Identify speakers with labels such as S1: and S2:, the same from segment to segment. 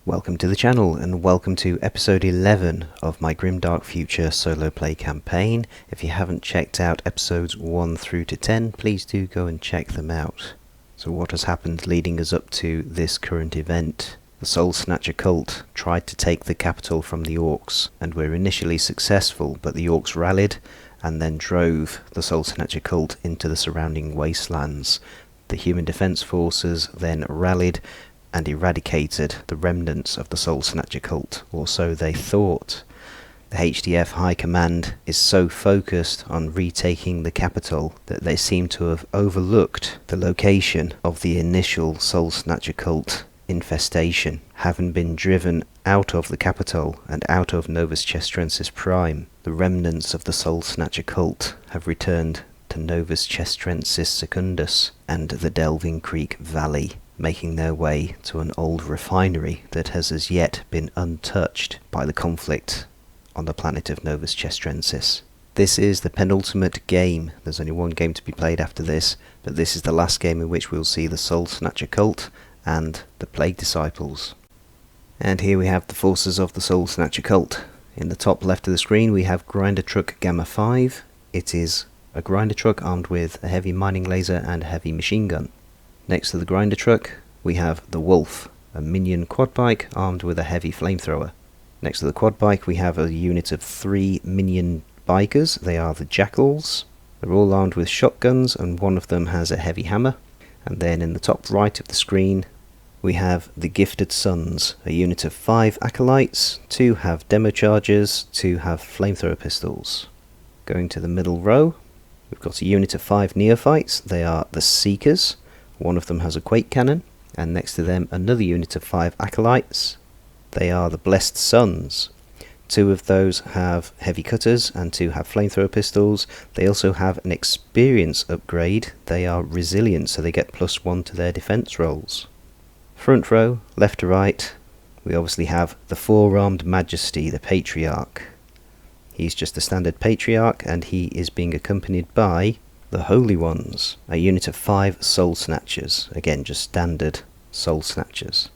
S1: Welcome to the channel and welcome to episode 11 of my Grimdark Future solo play campaign. If you haven't checked out episodes 1 through to 10, please do go and check them out. So what has happened leading us up to this current event? The Soul Snatcher cult tried to take the capital from the Orcs and were initially successful, but the Orcs rallied and then drove the Soul Snatcher cult into the surrounding wastelands. The human defense forces then rallied and eradicated the remnants of the Soul Snatcher cult, or so they thought. The HDF High Command is so focused on retaking the capital that they seem to have overlooked the location of the initial Soul Snatcher cult infestation. Having been driven out of the capital and out of Novus Chestrensis Prime, the remnants of the Soul Snatcher cult have returned to Novus Chestrensis Secundus and the Delving Creek Valley, making their way to an old refinery that has as yet been untouched by the conflict on the planet of Novus Chestrensis. This is the penultimate game. There's only one game to be played after this, but this is the last game in which we'll see the Soul Snatcher cult and the Plague Disciples. And here we have the forces of the Soul Snatcher cult. In the top left of the screen we have Grinder Truck Gamma 5. It is a grinder truck armed with a heavy mining laser and a heavy machine gun. Next to the grinder truck we have the Wolf, a minion quad bike armed with a heavy flamethrower. Next to the quad bike we have a unit of 3 minion bikers. They are the Jackals. They're all armed with shotguns and one of them has a heavy hammer. And then in the top right of the screen we have the Gifted Sons, a unit of 5 acolytes. 2 have demo charges, 2 have flamethrower pistols. Going to the middle row we've got a unit of 5 neophytes. They are the Seekers. One of them has a quake cannon, and next to them another unit of 5 acolytes. They are the Blessed Sons. 2 of those have heavy cutters and 2 have flamethrower pistols. They also have an experience upgrade. They are resilient, so they get +1 to their defense rolls. Front row, left to right, we obviously have the 4-armed Majesty, the Patriarch. He's just a standard Patriarch and he is being accompanied by the Holy Ones, a unit of 5 Soul Snatchers, again just standard Soul Snatchers.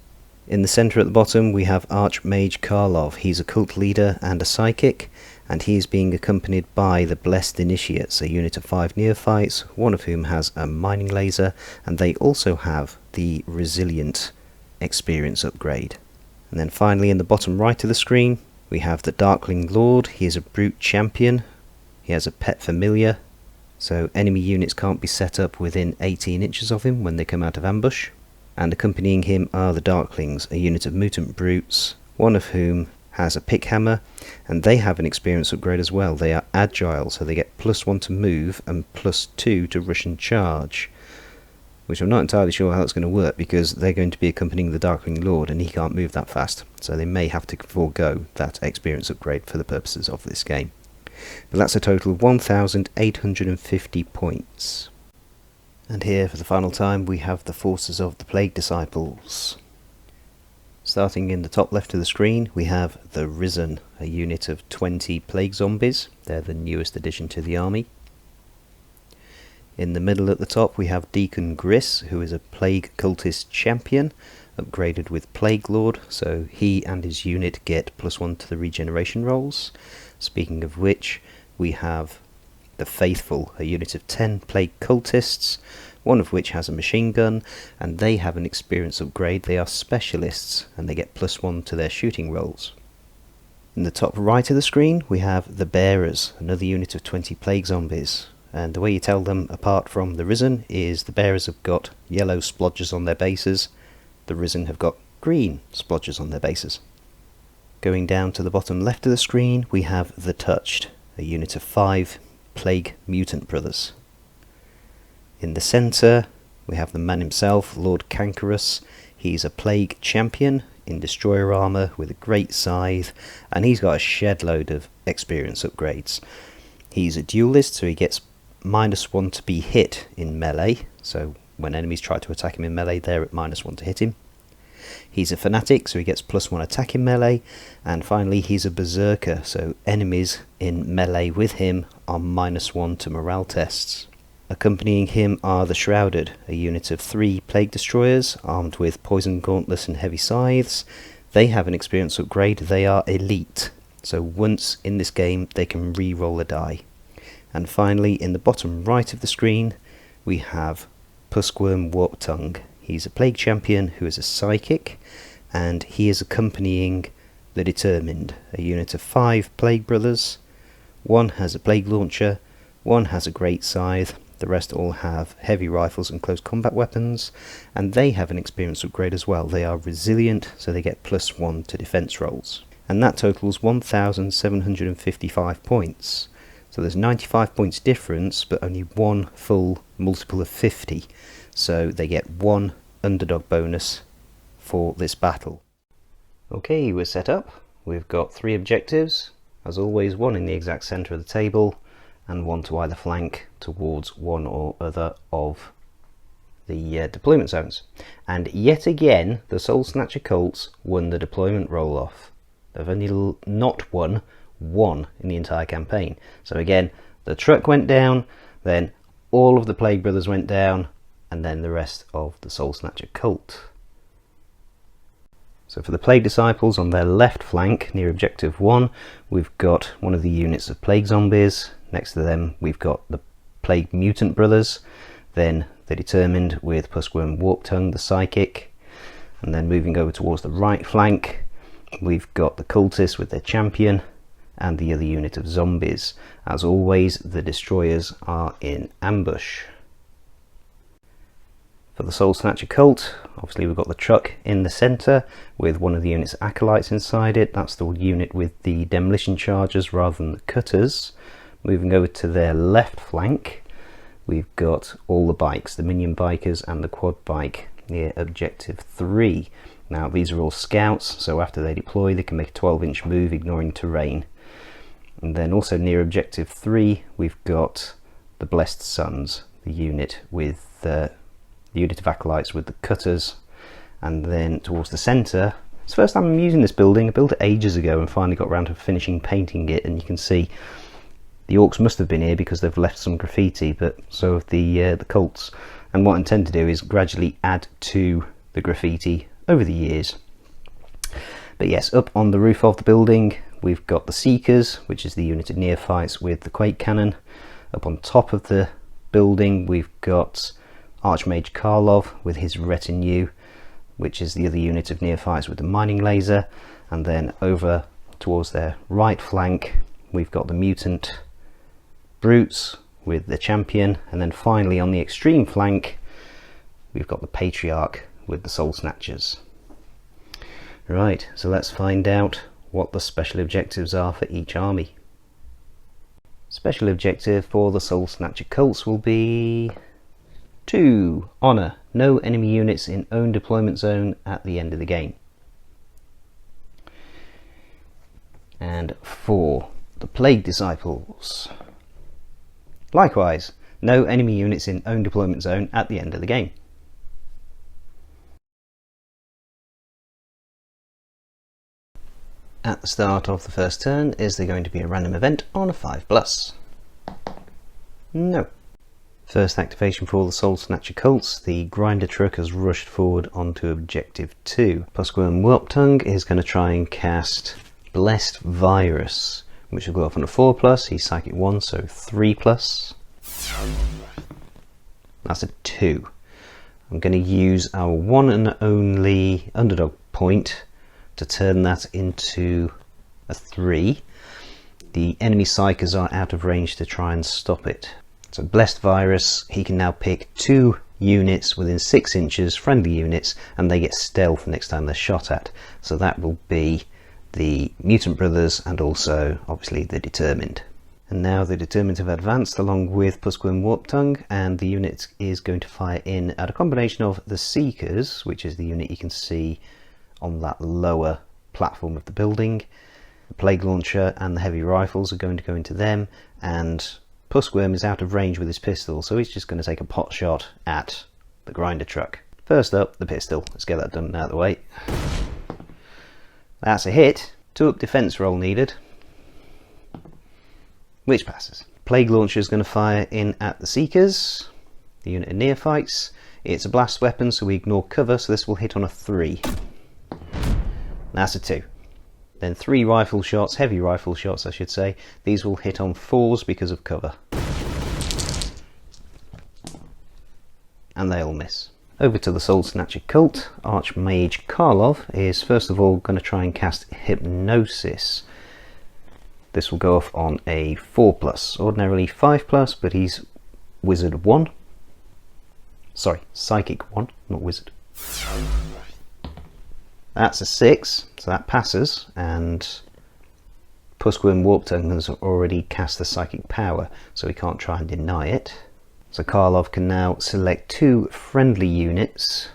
S1: In the centre at the bottom we have Archmage Karlov. He's a cult leader and a psychic, and he is being accompanied by the Blessed Initiates, a unit of 5 neophytes, one of whom has a mining laser, and they also have the Resilient experience upgrade. And then finally in the bottom right of the screen we have the Darkling Lord. He is a brute champion. He has a pet familiar, so enemy units can't be set up within 18 inches of him when they come out of ambush. And accompanying him are the Darklings, a unit of mutant brutes, one of whom has a pick hammer, and they have an experience upgrade as well. They are agile, so they get +1 to move and +2 to rush and charge, which I'm not entirely sure how that's going to work because they're going to be accompanying the Darkling Lord and he can't move that fast, so they may have to forego that experience upgrade for the purposes of this game. But that's a total of 1,850 points. And here for the final time we have the forces of the Plague Disciples. Starting in the top left of the screen we have the Risen, a unit of 20 Plague Zombies. They're the newest addition to the army. In the middle at the top we have Deacon Griss, who is a Plague Cultist Champion, upgraded with Plague Lord, so he and his unit get +1 to the regeneration rolls. Speaking of which, we have the Faithful, a unit of 10 Plague Cultists, one of which has a machine gun, and they have an experience upgrade. They are specialists, and they get +1 to their shooting rolls. In the top right of the screen, we have the Bearers, another unit of 20 Plague Zombies. And the way you tell them apart from the Risen is the Bearers have got yellow splodges on their bases, the Risen have got green splodges on their bases. Going down to the bottom left of the screen, we have the Touched, a unit of 5 Plague Mutant Brothers. In the centre, we have the man himself, Lord Cankerous. He's a Plague Champion in Destroyer armour with a great scythe, and he's got a shed load of experience upgrades. He's a duelist, so he gets -1 to be hit in melee, so when enemies try to attack him in melee they're at -1 to hit him. He's a fanatic, so he gets +1 attack in melee, and finally he's a berserker, so enemies in melee with him are -1 to morale tests. Accompanying him are the Shrouded, a unit of 3 Plague Destroyers armed with poison gauntlets and heavy scythes. They have an experience upgrade. They are elite. So once in this game, they can re-roll a die. And finally, in the bottom right of the screen, we have Puskworm Warptongue. He's a Plague Champion who is a Psychic, and he is accompanying the Determined, a unit of 5 Plague Brothers. One has a Plague Launcher, one has a Great Scythe, the rest all have heavy rifles and close combat weapons, and they have an experience upgrade as well. They are resilient, so they get +1 to defense rolls. And that totals 1,755 points. So there's 95 points difference, but only one full multiple of 50. So they get 1 underdog bonus for this battle. Okay, we're set up. We've got 3 objectives. As always, 1 in the exact centre of the table, and 1 to either flank towards one or other of the deployment zones. And yet again, the Soul Snatcher Colts won the deployment roll-off. They've only not won 1 in the entire campaign. So again, the truck went down, then all of the Plague Brothers went down, and then the rest of the Soul Snatcher Cult. So for the Plague Disciples on their left flank, near Objective 1, we've got one of the units of Plague Zombies. Next to them, we've got the Plague Mutant Brothers, then the Determined with Puskworm Warptongue, the Psychic, and then moving over towards the right flank, we've got the Cultists with their Champion, and the other unit of Zombies. As always, the Destroyers are in ambush. For the Soul Snatcher Cult, obviously we've got the truck in the centre with one of the unit's Acolytes inside it. That's the unit with the Demolition Chargers rather than the Cutters. Moving over to their left flank, we've got all the bikes, the Minion Bikers and the Quad Bike near Objective 3. Now these are all scouts, so after they deploy they can make a 12-inch move ignoring terrain. And then also near Objective 3 we've got the Blessed Sons, the unit with the unit of Acolytes with the Cutters. And then towards the centre, it's the first time I'm using this building. I built it ages ago and finally got around to finishing painting it, and you can see the Orcs must have been here because they've left some graffiti, but so have the Cults. And what I intend to do is gradually add to the graffiti over the years. But yes, up on the roof of the building we've got the Seekers, which is the unit of Neophytes with the Quake Cannon. Up on top of the building we've got Archmage Karlov with his retinue, which is the other unit of Neophytes with the Mining Laser. And then over towards their right flank we've got the Mutant Brutes with the Champion, and then finally on the extreme flank we've got the Patriarch with the Soul Snatchers. Right, so let's find out what the special objectives are for each army. Special objective for the Soul Snatcher Cults will be 2. Honour. No enemy units in own deployment zone at the end of the game. And 4. The Plague Disciples. Likewise, no enemy units in own deployment zone at the end of the game. At the start of the first turn, is there going to be a random event on a 5+? No. First activation for all the Soul Snatcher Cults, the Grinder Truck has rushed forward onto Objective 2. Puskworm Warptongue is going to try and cast Blessed Virus, which will go off on a 4+, he's Psychic 1, so 3+. That's a 2. I'm going to use our one and only underdog point to turn that into a 3. The enemy Psychers are out of range to try and stop it. So Blessed Virus, he can now pick 2 units within 6 inches, friendly units, and they get stealth next time they're shot at. So that will be the Mutant Brothers and also obviously the Determined. And now the Determined have advanced along with Puskworm Warptongue, and the unit is going to fire in at a combination of the Seekers, which is the unit you can see on that lower platform of the building. The Plague Launcher and the heavy rifles are going to go into them, and Puskworm is out of range with his pistol, so he's just going to take a pot shot at the Grinder Truck. First up, the pistol. Let's get that done out of the way. That's a hit. 2-up defense roll needed, which passes. Plague Launcher is going to fire in at the Seekers, the unit of Neophytes. It's a blast weapon, so we ignore cover, so this will hit on a 3. That's a 2. Then 3 rifle shots, heavy rifle shots I should say. These will hit on 4s because of cover. And they'll miss. Over to the Soul Snatcher cult. Archmage Karlov is first of all going to try and cast Hypnosis. This will go off on a 4+, ordinarily 5+, but he's Wizard 1. Sorry, Psychic 1, not Wizard. That's a 6, so that passes, and Puskworm Warptongue has already cast the Psychic Power, so he can't try and deny it. So Karlov can now select 2 friendly units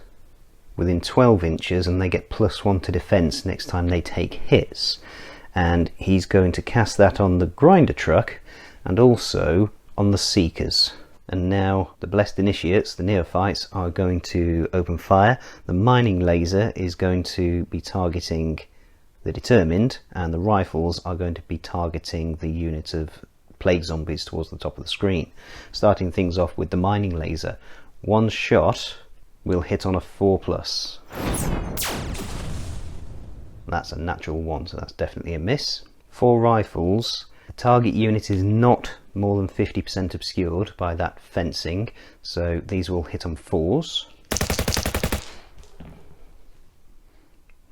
S1: within 12 inches, and they get +1 to defense next time they take hits. And he's going to cast that on the Grinder Truck and also on the Seekers. And now the Blessed Initiates, the Neophytes, are going to open fire. The Mining Laser is going to be targeting the Determined, and the Rifles are going to be targeting the unit of Plague Zombies towards the top of the screen. Starting things off with the Mining Laser. 1 shot will hit on a 4+. That's a natural 1, so that's definitely a miss. 4 rifles. The target unit is not more than 50% obscured by that fencing, so these will hit on 4s.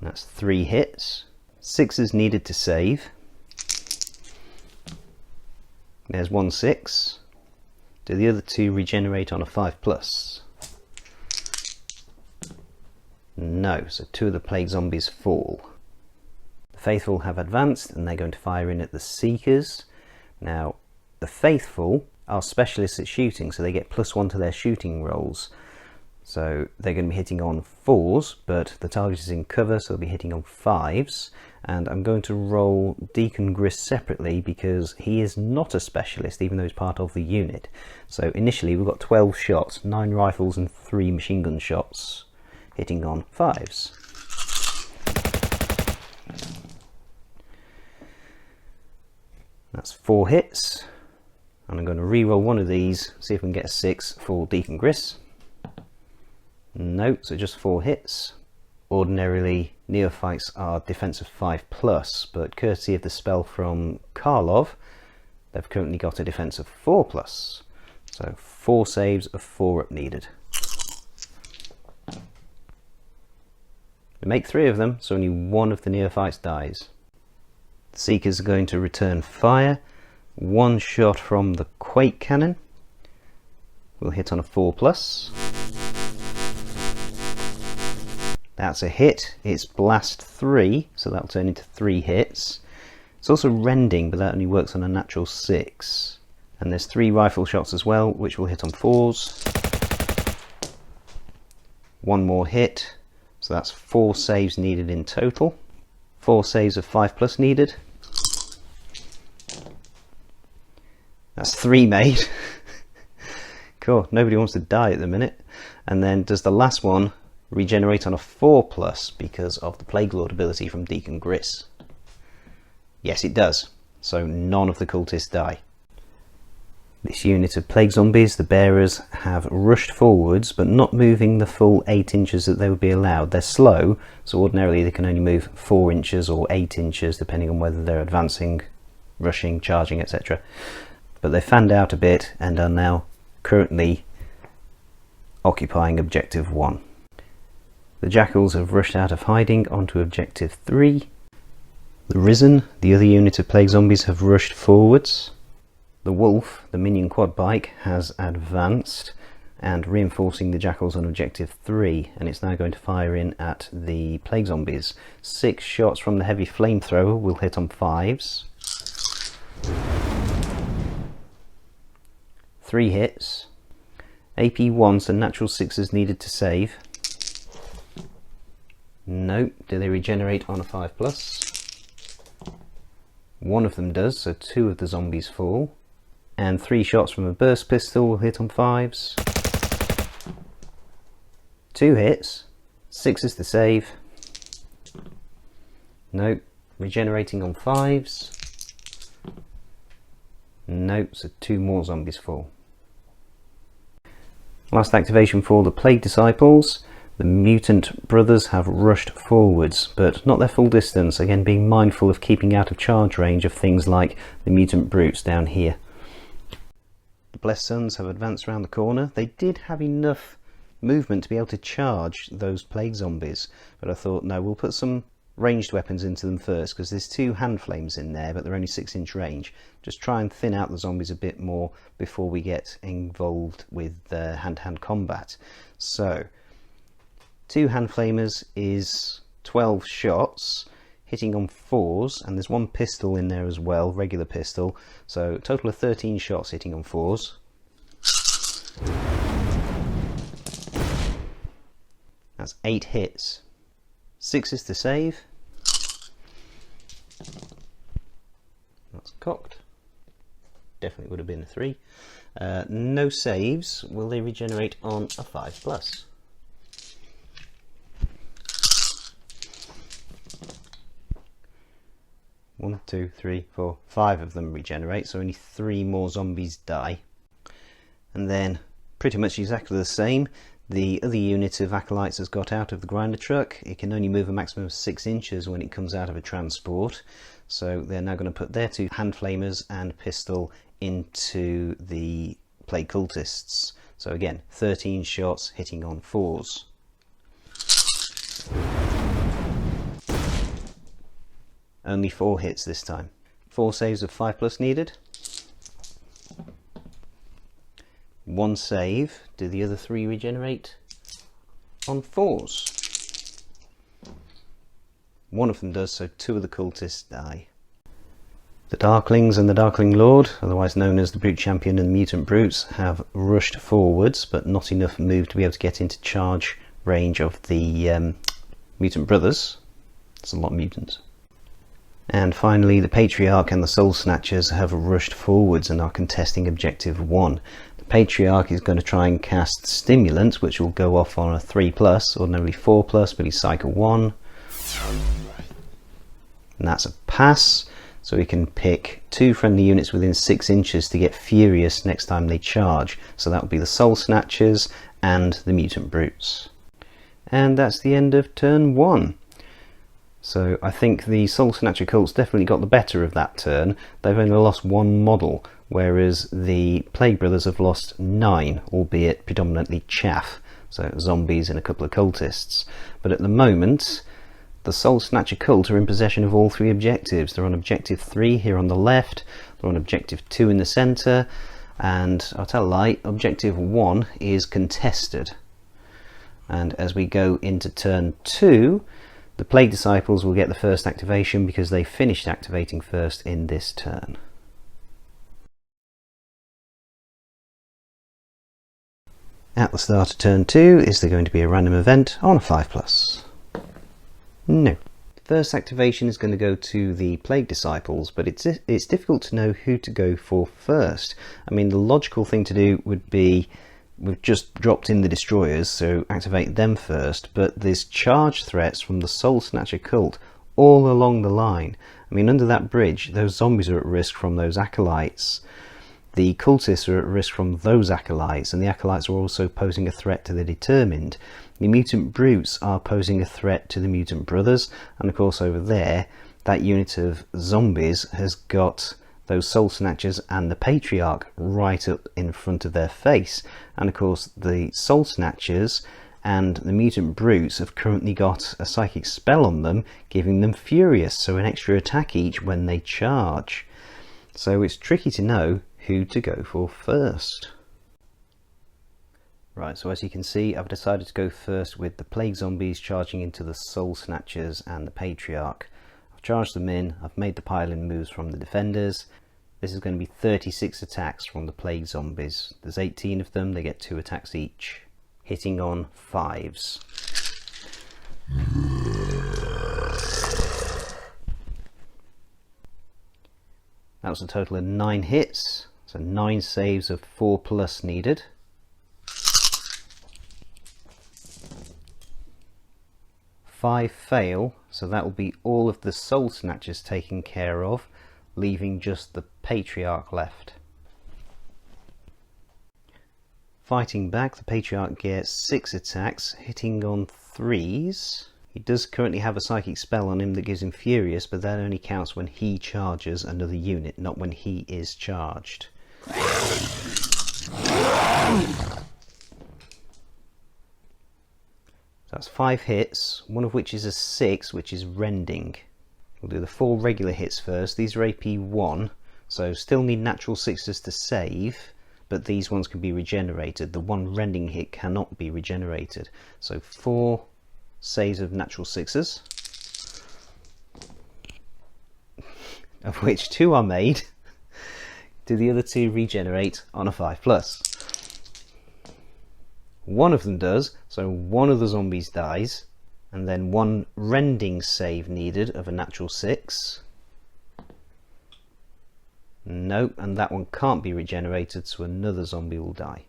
S1: That's 3 hits. 6s needed to save. There's 1 6. Do the other 2 regenerate on a 5+? No, so 2 of the Plague Zombies fall. The Faithful have advanced and they're going to fire in at the Seekers. Now, the Faithful are specialists at shooting, so they get +1 to their shooting rolls. So they're going to be hitting on 4s, but the target is in cover, so they'll be hitting on 5s. And I'm going to roll Deacon Gris separately because he is not a specialist, even though he's part of the unit. So initially we've got 12 shots, 9 rifles and 3 machine gun shots, hitting on 5s. That's 4 hits. And I'm going to re-roll one of these, see if we can get a 6 for Deacon Gris. No, so just 4 hits. Ordinarily, Neophytes are defense of 5+, but courtesy of the spell from Karlov, they've currently got a defense of 4+. So 4 saves of 4 up needed. We make 3 of them, so only 1 of the Neophytes dies. The Seekers are going to return fire. 1 shot from the Quake Cannon will hit on a 4+. That's a hit. It's Blast 3, so that'll turn into 3 hits. It's also Rending, but that only works on a natural 6. And there's 3 rifle shots as well, which will hit on 4s. 1 more hit, so that's 4 saves needed in total. 4 saves of 5+ needed. That's 3 made. Cool, nobody wants to die at the minute. And then does the last one regenerate on a 4+ because of the Plague Lord ability from Deacon Gris? Yes, it does. So none of the cultists die. This unit of Plague Zombies, the Bearers, have rushed forwards, but not moving the full 8 inches that they would be allowed. They're slow, so ordinarily they can only move 4 inches or 8 inches, depending on whether they're advancing, rushing, charging, etc. But they fanned out a bit and are now currently occupying Objective 1. The Jackals have rushed out of hiding onto Objective 3. The Risen, the other unit of Plague Zombies, have rushed forwards. The Wolf, the minion quad bike, has advanced and reinforcing the Jackals on Objective 3, and it's now going to fire in at the Plague Zombies. 6 shots from the heavy flamethrower will hit on 5s. 3 hits. AP 1, so natural 6s needed to save. No. Do they regenerate on a 5+? 1 of them does, so 2 of the zombies fall. And 3 shots from a burst pistol will hit on 5s. 2 hits. 6s to save. No. Regenerating on 5s. No, so 2 more zombies fall. Last activation for the Plague Disciples. The mutant brothers have rushed forwards, but not their full distance, again being mindful of keeping out of charge range of things like the mutant brutes down here. The Blessed Sons have advanced around the corner. They did have enough movement to be able to charge those plague zombies, but I thought, no, we'll put some ranged weapons into them first, because there's 2 hand flames in there, but they're only 6-inch range. Just try and thin out the zombies a bit more before we get involved with hand-to-hand combat. So 2 hand flamers is 12 shots, hitting on 4s, and there's 1 pistol in there as well, regular pistol, so a total of 13 shots hitting on 4s. That's 8 hits. 6s to save. That's cocked. Definitely would have been a 3. No saves. Will they regenerate on a 5+? 1, 2, 3, 4, 5 of them regenerate, so only 3 more zombies die. And then pretty much exactly the same. The other unit of acolytes has got out of the grinder truck. It can only move a maximum of 6 inches when it comes out of a transport, so they're now going to put their 2 hand flamers and pistol into the plague cultists. So again, 13 shots hitting on 4s. Only 4 hits this time. 4 saves of 5+ needed. 1 save. Do the other 3 regenerate on 4s? 1 of them does, so 2 of the cultists die. The Darklings and the Darkling Lord, otherwise known as the Brute Champion and the Mutant Brutes, have rushed forwards, but not enough move to be able to get into charge range of the Mutant Brothers. It's a lot of mutants. And finally, the Patriarch and the Soul Snatchers have rushed forwards and are contesting Objective 1. The Patriarch is going to try and cast Stimulant, which will go off on a 3+, ordinarily 4+, but he's Cycle 1. And that's a pass, so we can pick 2 friendly units within 6 inches to get furious next time they charge. So that will be the Soul Snatchers and the Mutant Brutes. And that's the end of turn 1. So I think the Soul Snatcher cults definitely got the better of that turn. They've only lost 1 model, whereas the Plague Brothers have lost 9, albeit predominantly chaff, so zombies and a couple of cultists. But at the moment, the Soul Snatcher cult are in possession of all 3 objectives. They're on Objective 3 here on the left, they're on Objective 2 in the centre, and I'll tell a lie, Objective 1 is contested. And as we go into turn 2, the Plague Disciples will get the first activation because they finished activating first in this turn. At the start of turn 2, is there going to be a random event on a 5+? No. First activation is going to go to the Plague Disciples, but it's difficult to know who to go for first. I mean, the logical thing to do would be, we've just dropped in the destroyers, so activate them first, but there's charge threats from the Soul Snatcher cult all along the line. I mean, under that bridge, those zombies are at risk from those acolytes. The cultists are at risk from those acolytes, and the acolytes are also posing a threat to the determined. The mutant brutes are posing a threat to the mutant brothers, and of course over there, that unit of zombies has got those Soul Snatchers and the Patriarch right up in front of their face. And of course the Soul Snatchers and the Mutant Brutes have currently got a psychic spell on them, giving them Furious, so an extra attack each when they charge. So it's tricky to know who to go for first. Right, so as you can see, I've decided to go first with the Plague Zombies charging into the Soul Snatchers and the Patriarch. Charged them in, I've made the pile-in moves from the defenders. This is going to be 36 attacks from the Plague Zombies. There's 18 of them, they get 2 attacks each, hitting on 5s. That was a total of 9 hits, so 9 saves of 4+ needed. Five fail, so that will be all of the Soul Snatchers taken care of, leaving just the Patriarch left. Fighting back, the Patriarch gets 6 attacks, hitting on 3s. He does currently have a psychic spell on him that gives him Furious, but that only counts when he charges another unit, not when he is charged. That's 5 hits, one of which is a 6, which is Rending. We'll do the 4 regular hits first. These are AP 1, so still need natural 6s to save, but these ones can be regenerated. The 1 Rending hit cannot be regenerated. So 4 saves of natural 6s, of which 2 are made. Do the other 2 regenerate on a 5+? One of them does, so one of the zombies dies, and then 1 Rending save needed of a natural 6. Nope, and that one can't be regenerated, so another zombie will die.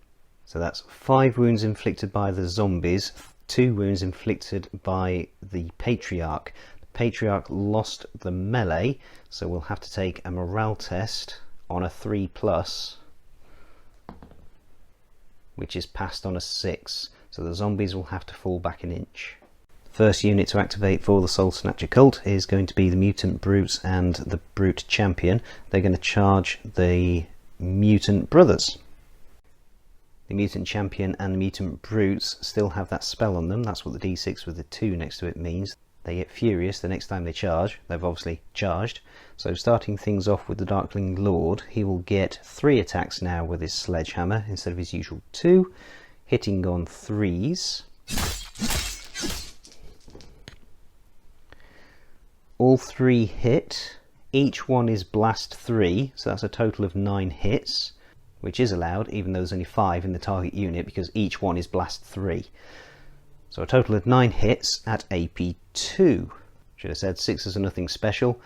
S1: So that's 5 wounds inflicted by the zombies, 2 wounds inflicted by the Patriarch. The Patriarch lost the melee, so we'll have to take a morale test on a 3+, which is passed on a 6, so the zombies will have to fall back an inch. First unit to activate for the Soul Snatcher cult is going to be the Mutant Brutes and the Brute Champion. They're going to charge the Mutant Brothers. The Mutant Champion and the Mutant Brutes still have that spell on them. That's what the D6 with the 2 next to it means. They get Furious the next time they charge. They've obviously charged. So starting things off with the Darkling Lord, he will get 3 attacks now with his Sledgehammer instead of his usual 2, hitting on 3s. All 3 hit. Each one is blast 3, so that's a total of 9 hits, which is allowed even though there's only 5 in the target unit because each one is blast 3. So a total of 9 hits at AP 2. Should have said 6s are nothing special,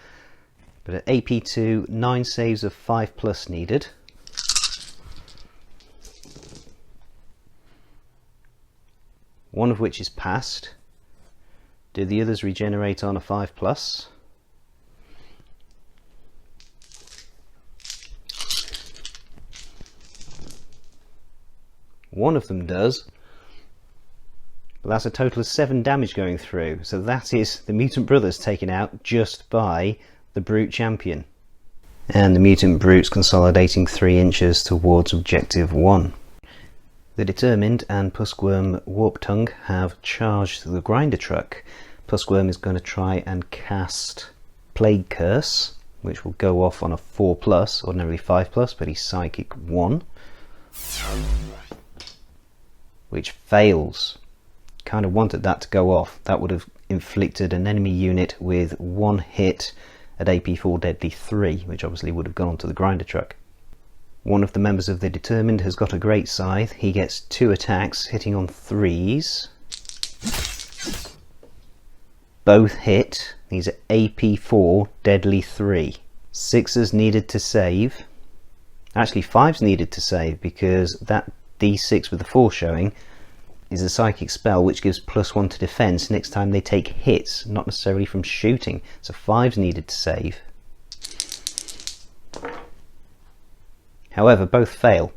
S1: but at AP 2, 9 saves of 5+ needed. One of which is passed. Do the others regenerate on a 5+? One of them does, but that's a total of 7 damage going through, so that is the Mutant Brothers taken out just by the Brute Champion. And the Mutant Brutes consolidating 3 inches towards Objective 1. The Determined and Puskworm Warp Tongue have charged the Grinder Truck. Puskworm is going to try and cast Plague Curse, which will go off on a 4+, ordinarily 5+, but he's Psychic 1. Which fails. Kind of wanted that to go off. That would have inflicted an enemy unit with 1 hit at AP 4 Deadly 3, which obviously would have gone onto the Grinder Truck. One of the members of the Determined has got a Great Scythe. He gets 2 attacks, hitting on 3s. Both hit. These are AP 4 Deadly 3. 6s needed to save. Actually 5s needed to save because that D6 with the 4 showing is a psychic spell which gives +1 to defense next time they take hits, not necessarily from shooting. So 5s needed to save. However, both fail.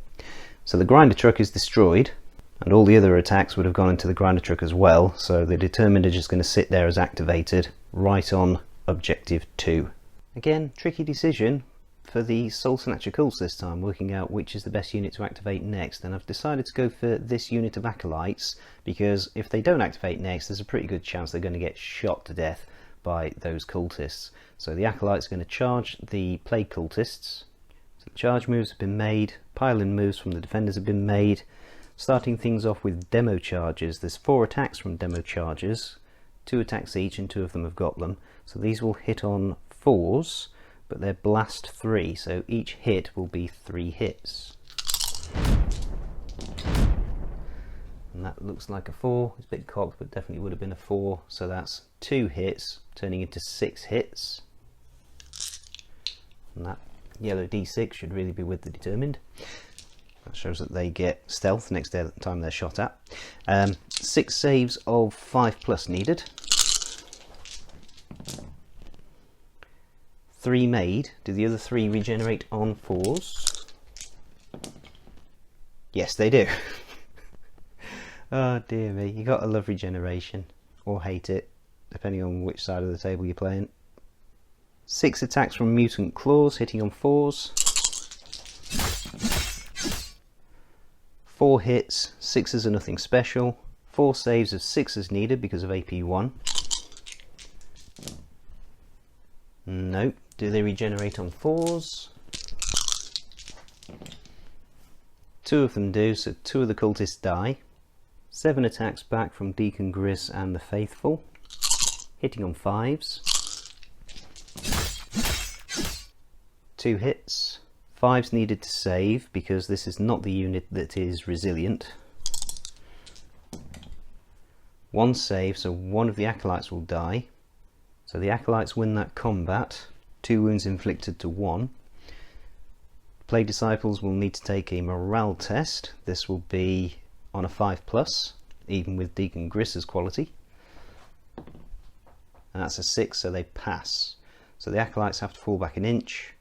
S1: So the Grinder Truck is destroyed, and all the other attacks would have gone into the Grinder Truck as well, so the Determined are just going to sit there as activated, right on Objective 2. Again, tricky decision for the Soul Snatcher cults this time, working out which is the best unit to activate next, and I've decided to go for this unit of Acolytes, because if they don't activate next, there's a pretty good chance they're going to get shot to death by those cultists. So the Acolytes are going to charge the Plague Cultists. So the charge moves have been made, pile-in moves from the defenders have been made. Starting things off with demo charges, there's 4 attacks from demo charges, 2 attacks each and 2 of them have got them. So these will hit on 4s, but they're blast 3, so each hit will be 3 hits. And that looks like a 4, it's a bit cocked but definitely would have been a 4, so that's 2 hits turning into 6 hits. And that yellow D6 should really be with the Determined. That shows that they get stealth next time they're shot at. 6 saves of 5+ needed. 3 made. Do the other 3 regenerate on 4s? Yes, they do. Oh dear me, you got to love regeneration, or hate it, depending on which side of the table you're playing. 6 attacks from mutant claws, hitting on 4s. 4 hits, 6s are nothing special. 4 saves of 6s needed because of AP1. Nope. Do they regenerate on 4s? 2 of them do, so 2 of the cultists die. 7 attacks back from Deacon Gris and the Faithful, hitting on 5s. 2 hits. 5s needed to save because this is not the unit that is resilient. 1 save, so 1 of the acolytes will die. So the acolytes win that combat. 2 wounds inflicted to 1. Plague Disciples will need to take a morale test. This will be on a 5+, even with Deacon Gris's quality. And that's a 6, so they pass. So the acolytes have to fall back an inch.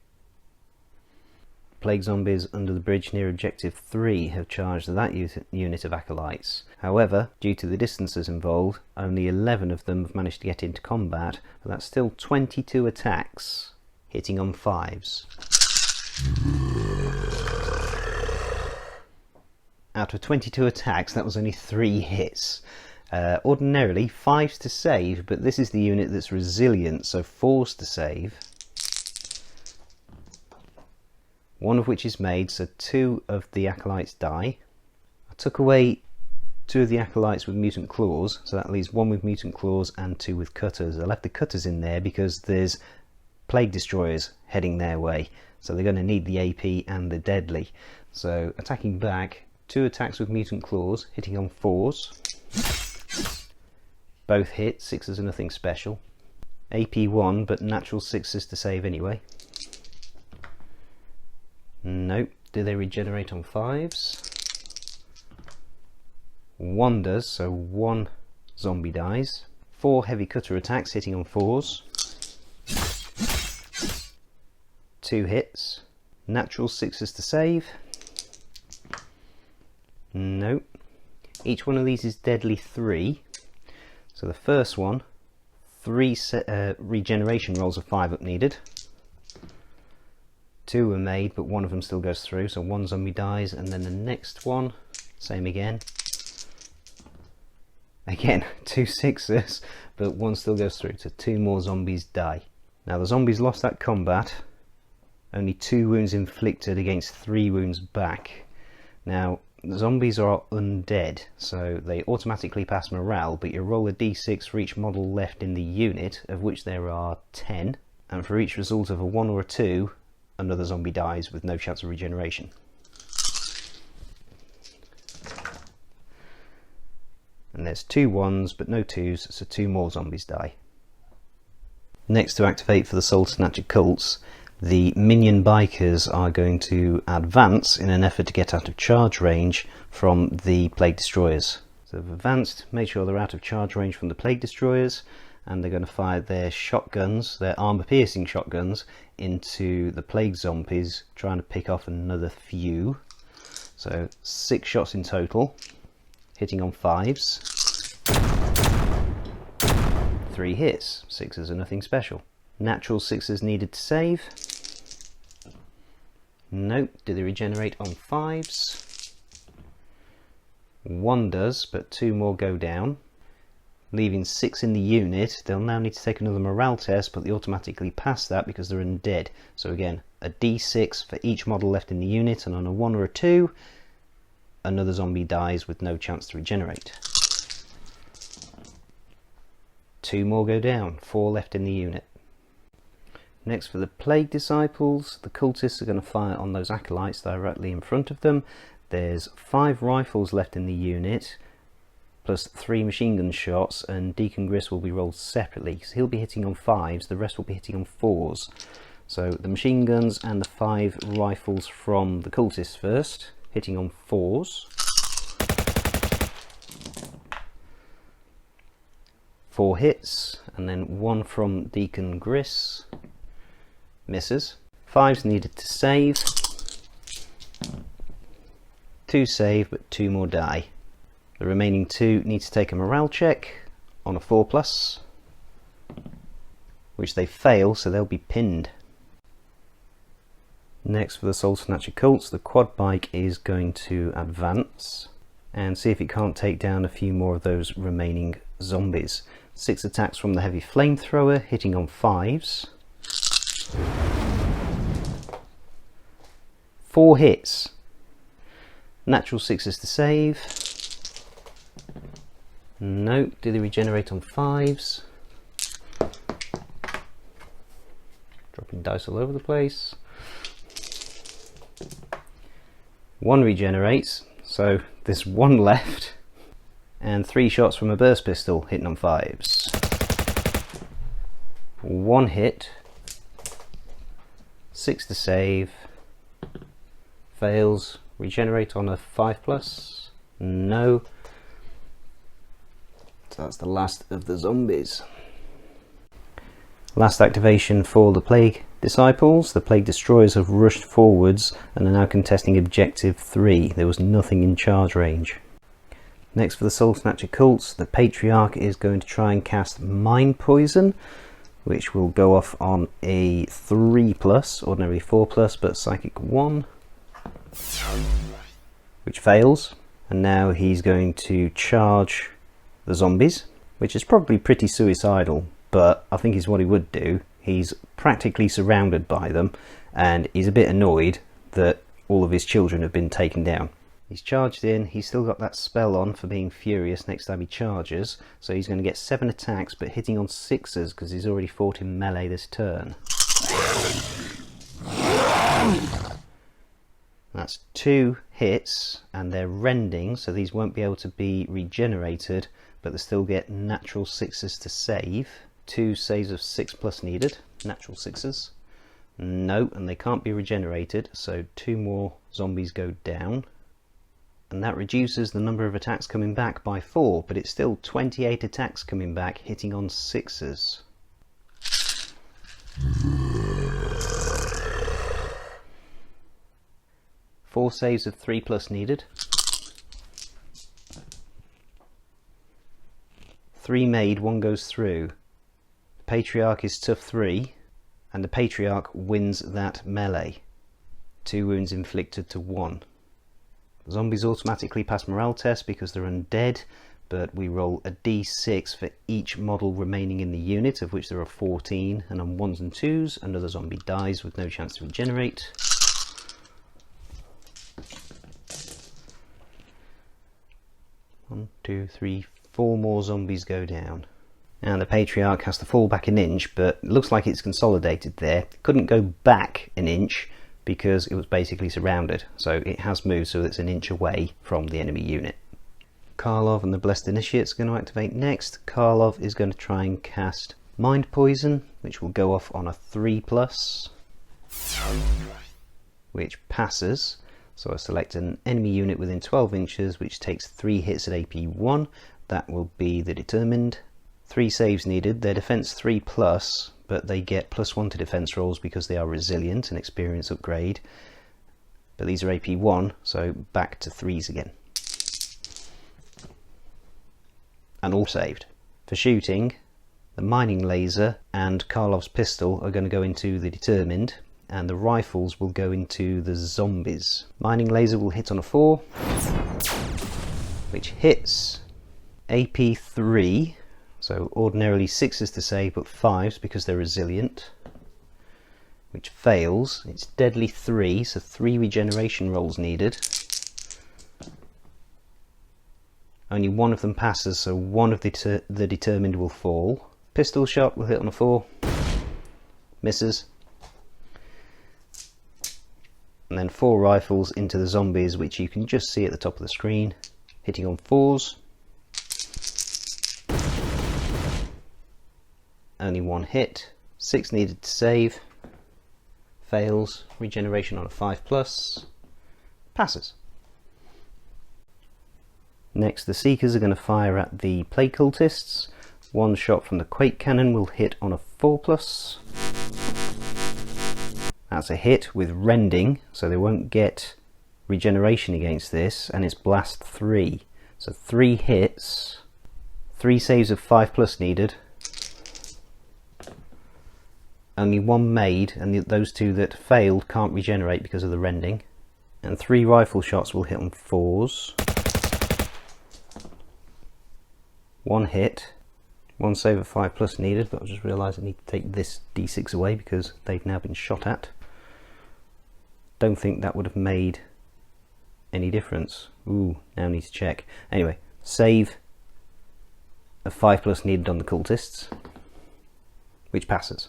S1: Plague zombies under the bridge near objective 3 have charged that unit of acolytes. However, due to the distances involved, only 11 of them have managed to get into combat, but that's still 22 attacks, hitting on 5s. Out of 22 attacks, that was only 3 hits. Ordinarily 5s to save, but this is the unit that's resilient, so 4s to save. 1 of which is made, so 2 of the acolytes die. I took away 2 of the acolytes with mutant claws, so that leaves 1 with mutant claws and 2 with cutters. I left the cutters in there because there's plague destroyers heading their way, so they're going to need the AP and the deadly. So attacking back, 2 attacks with mutant claws, hitting on 4s. Both hit, 6s are nothing special. AP1, but natural 6s to save anyway. Nope. Do they regenerate on 5s? 1 does, so 1 zombie dies. 4 heavy cutter attacks hitting on 4s. 2 hits. Natural 6s to save. Nope. Each one of these is deadly 3. So the first one, 3 regeneration rolls of 5 up needed. 2 were made, but 1 of them still goes through, so 1 zombie dies, and then the next one, same again. Again, 2 6s, but 1 still goes through, so 2 more zombies die. Now the zombies lost that combat, only 2 wounds inflicted against 3 wounds back. Now, the zombies are undead, so they automatically pass morale, but you roll a d6 for each model left in the unit, of which there are 10, and for each result of a 1 or a 2, another zombie dies with no chance of regeneration. And there's 2 1s but no 2s, so 2 more zombies die. Next to activate for the Soul Snatcher cults, the minion bikers are going to advance in an effort to get out of charge range from the plague destroyers. So they've advanced, made sure they're out of charge range from the plague destroyers, and they're going to fire their shotguns, their armor-piercing shotguns, into the plague zombies, trying to pick off another few. So 6 shots in total, hitting on 5s. 3 hits, 6s are nothing special. Natural 6s needed to save. Nope. Do they regenerate on 5s? 1 does, but 2 more go down, leaving 6 in the unit. They'll now need to take another morale test, but they automatically pass that because they're undead. So again, a d6 for each model left in the unit, and on a 1 or a 2, another zombie dies with no chance to regenerate. 2 more go down, 4 left in the unit. Next, for the Plague Disciples, the cultists are going to fire on those acolytes directly in front of them. There's 5 rifles left in the unit, plus 3 machine gun shots, and Deacon Gris will be rolled separately. So he'll be hitting on 5s, the rest will be hitting on 4s. So the machine guns and the 5 rifles from the cultists first, hitting on 4s. 4 hits, and then 1 from Deacon Gris, misses. 5s needed to save. 2 save, but 2 more die. The remaining 2 need to take a morale check on a 4+, which they fail, so they'll be pinned. Next, for the Soul Snatcher cults, the quad bike is going to advance and see if it can't take down a few more of those remaining zombies. 6 attacks from the heavy flamethrower, hitting on 5s. 4 hits. Natural 6s to save. Nope, do they regenerate on 5s? Dropping dice all over the place. 1 regenerates, so there's 1 left. And 3 shots from a burst pistol, hitting on 5s. 1 hit. 6 to save. Fails. Regenerate on a 5+. No. So that's the last of the zombies. Last activation for the Plague Disciples. The Plague Destroyers have rushed forwards and are now contesting Objective 3. There was nothing in charge range. Next, for the Soul Snatcher cults, the Patriarch is going to try and cast Mind Poison, which will go off on a 3+, ordinarily 4+, but Psychic 1, which fails. And now he's going to charge the zombies, which is probably pretty suicidal, but I think is what he would do. He's practically surrounded by them, and he's a bit annoyed that all of his children have been taken down. He's charged in, he's still got that spell on for being furious next time he charges, so he's going to get 7 attacks, but hitting on 6s because he's already fought in melee this turn. That's 2 hits, and they're rending, so these won't be able to be regenerated, but they still get natural 6s to save. 2 saves of 6+ needed, natural 6s. No, and they can't be regenerated, so 2 more zombies go down. And that reduces the number of attacks coming back by 4, but it's still 28 attacks coming back, hitting on 6s. Four saves of 3+ needed. 3 made, 1 goes through. The Patriarch is tough 3, and the Patriarch wins that melee. 2 wounds inflicted to 1. Zombies automatically pass morale tests because they're undead, but we roll a d6 for each model remaining in the unit, of which there are 14, and on 1s and 2s another zombie dies with no chance to regenerate. One, 2, 3, 4 more zombies go down. And the Patriarch has to fall back an inch, but it looks like it's consolidated there. Couldn't go back an inch because it was basically surrounded, so it has moved so it's an inch away from the enemy unit. Karlov and the Blessed Initiates are going to activate next. Karlov is going to try and cast Mind Poison, which will go off on a 3+, which passes. So I select an enemy unit within 12 inches, which takes 3 hits at AP 1. That will be the Determined. 3 saves needed. Their defense 3+, but they get +1 to defense rolls because they are resilient and experience upgrade. But these are AP 1, so back to 3s again. And all saved. For shooting, the mining laser and Karlov's pistol are going to go into the Determined, and the rifles will go into the zombies. Mining laser will hit on a 4, which hits. AP 3, so ordinarily 6s to save, but 5s because they're resilient, which fails. It's deadly 3, so 3 regeneration rolls needed. Only 1 of them passes, so 1 of the Determined will fall. Pistol shot will hit on a 4, misses. And then 4 rifles into the zombies, which you can just see at the top of the screen, hitting on 4s. Only 1 hit, 6 needed to save, fails, regeneration on a 5+, passes. Next, the Seekers are going to fire at the Plague Cultists. 1 shot from the Quake Cannon will hit on a 4+. That's a hit with rending, so they won't get regeneration against this, and it's blast 3. So 3 hits, 3 saves of 5+ needed, only 1 made, and those 2 that failed can't regenerate because of the rending, and 3 rifle shots will hit on 4s, 1 hit, 1 save of 5+ needed, but I just realised I need to take this d6 away because they've now been shot at. Don't think that would have made any difference. Ooh, now I need to check. Anyway, save of 5+ needed on the cultists, which passes.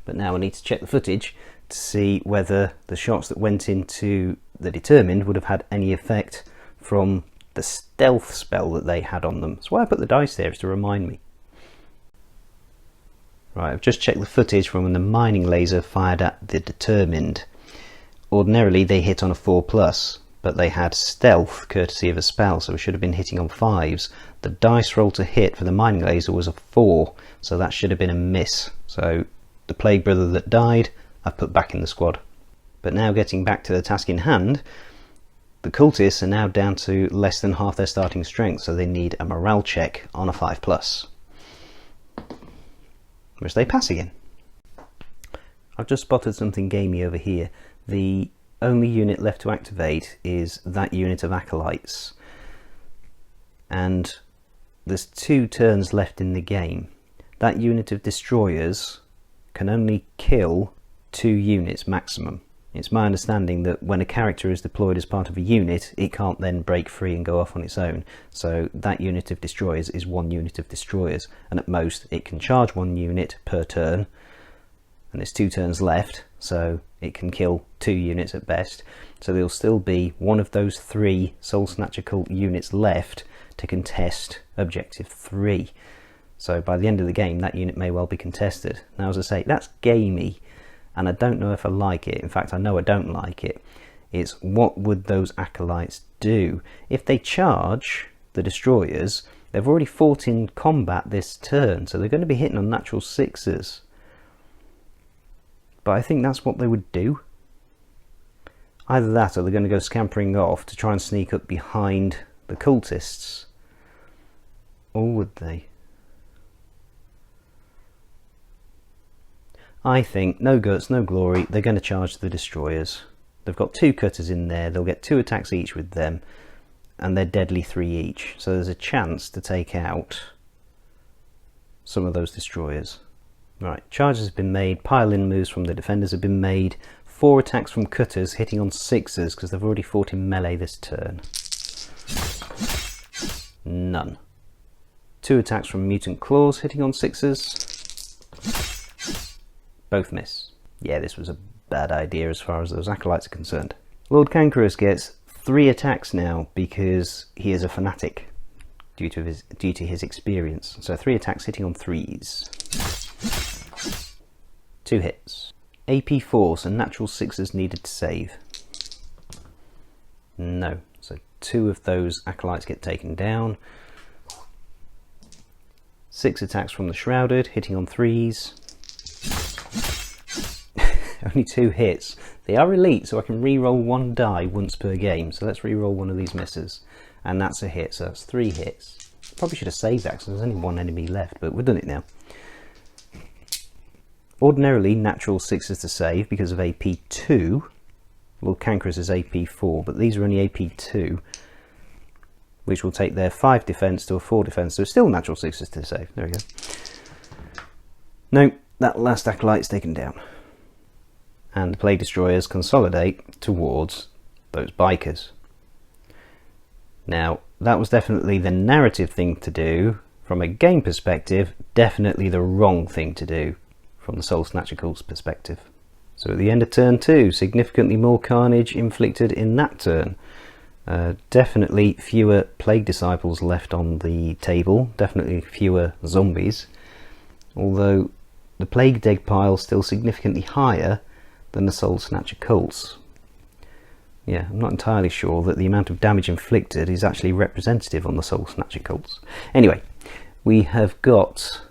S1: But now I need to check the footage to see whether the shots that went into the determined would have had any effect from the stealth spell that they had on them. That's why I put the dice there, is to remind me. Right, I've just checked the footage from when the mining laser fired at the determined. Ordinarily they hit on a 4+, but they had stealth courtesy of a spell, so it should have been hitting on 5s. The dice roll to hit for the mining laser was a 4, so that should have been a miss. So the plague brother that died, I've put back in the squad. But now getting back to the task in hand, the cultists are now down to less than half their starting strength, so they need a morale check on a 5+, which they pass again. I've just spotted something gamey over here. The only unit left to activate is that unit of acolytes, and there's 2 turns left in the game. That unit of destroyers can only kill 2 units maximum. It's my understanding that when a character is deployed as part of a unit, it can't then break free and go off on its own. So that unit of destroyers is 1 unit of destroyers, and at most it can charge 1 unit per turn, and there's 2 turns left, so it can kill 2 units at best. So there'll still be one of those 3 Soul Snatcher cult units left to contest objective 3. So by the end of the game, that unit may well be contested. Now, as I say, that's gamey, and I don't know if I like it. In fact, I know I don't like it. It's what would those acolytes do? If they charge the destroyers, they've already fought in combat this turn, so they're going to be hitting on natural 6s. But I think that's what they would do. Either that, or they're going to go scampering off to try and sneak up behind the cultists. Or would they? I think, no guts, no glory, they're going to charge the destroyers. They've got 2 cutters in there, they'll get 2 attacks each with them, and they're deadly 3 each. So there's a chance to take out some of those destroyers. Right, charges have been made, pile-in moves from the defenders have been made, 4 attacks from cutters hitting on 6s because they've already fought in melee this turn. None. 2 attacks from mutant claws hitting on 6s. Both miss. Yeah, this was a bad idea as far as those acolytes are concerned. Lord Cankerous gets 3 attacks now because he is a fanatic due to his experience. So 3 attacks hitting on 3s. 2 hits. AP 4, so natural 6s needed to save. No. So 2 of those acolytes get taken down. 6 attacks from the Shrouded, hitting on 3s. Only 2 hits. They are elite, so I can re-roll 1 die once per game. So let's re-roll one of these misses. And that's a hit, so that's 3 hits. Probably should have saved that because there's only 1 enemy left, but we've done it now. Ordinarily, natural 6s to save because of AP 2. Lord Cankerous is AP 4, but these are only AP 2, which will take their 5 defense to a 4 defense, so still natural 6s to save. There we go. No, that last acolyte's taken down. And the Plague Destroyers consolidate towards those bikers. Now, that was definitely the narrative thing to do. From a game perspective, definitely the wrong thing to do from the Soul Snatcher cult's perspective. So at the end of turn 2, significantly more carnage inflicted in that turn. Definitely fewer Plague Disciples left on the table, definitely fewer zombies, although the Plague Dead pile still significantly higher than the Soul Snatcher cults. Yeah, I'm not entirely sure that the amount of damage inflicted is actually representative on the Soul Snatcher cults. Anyway, we have got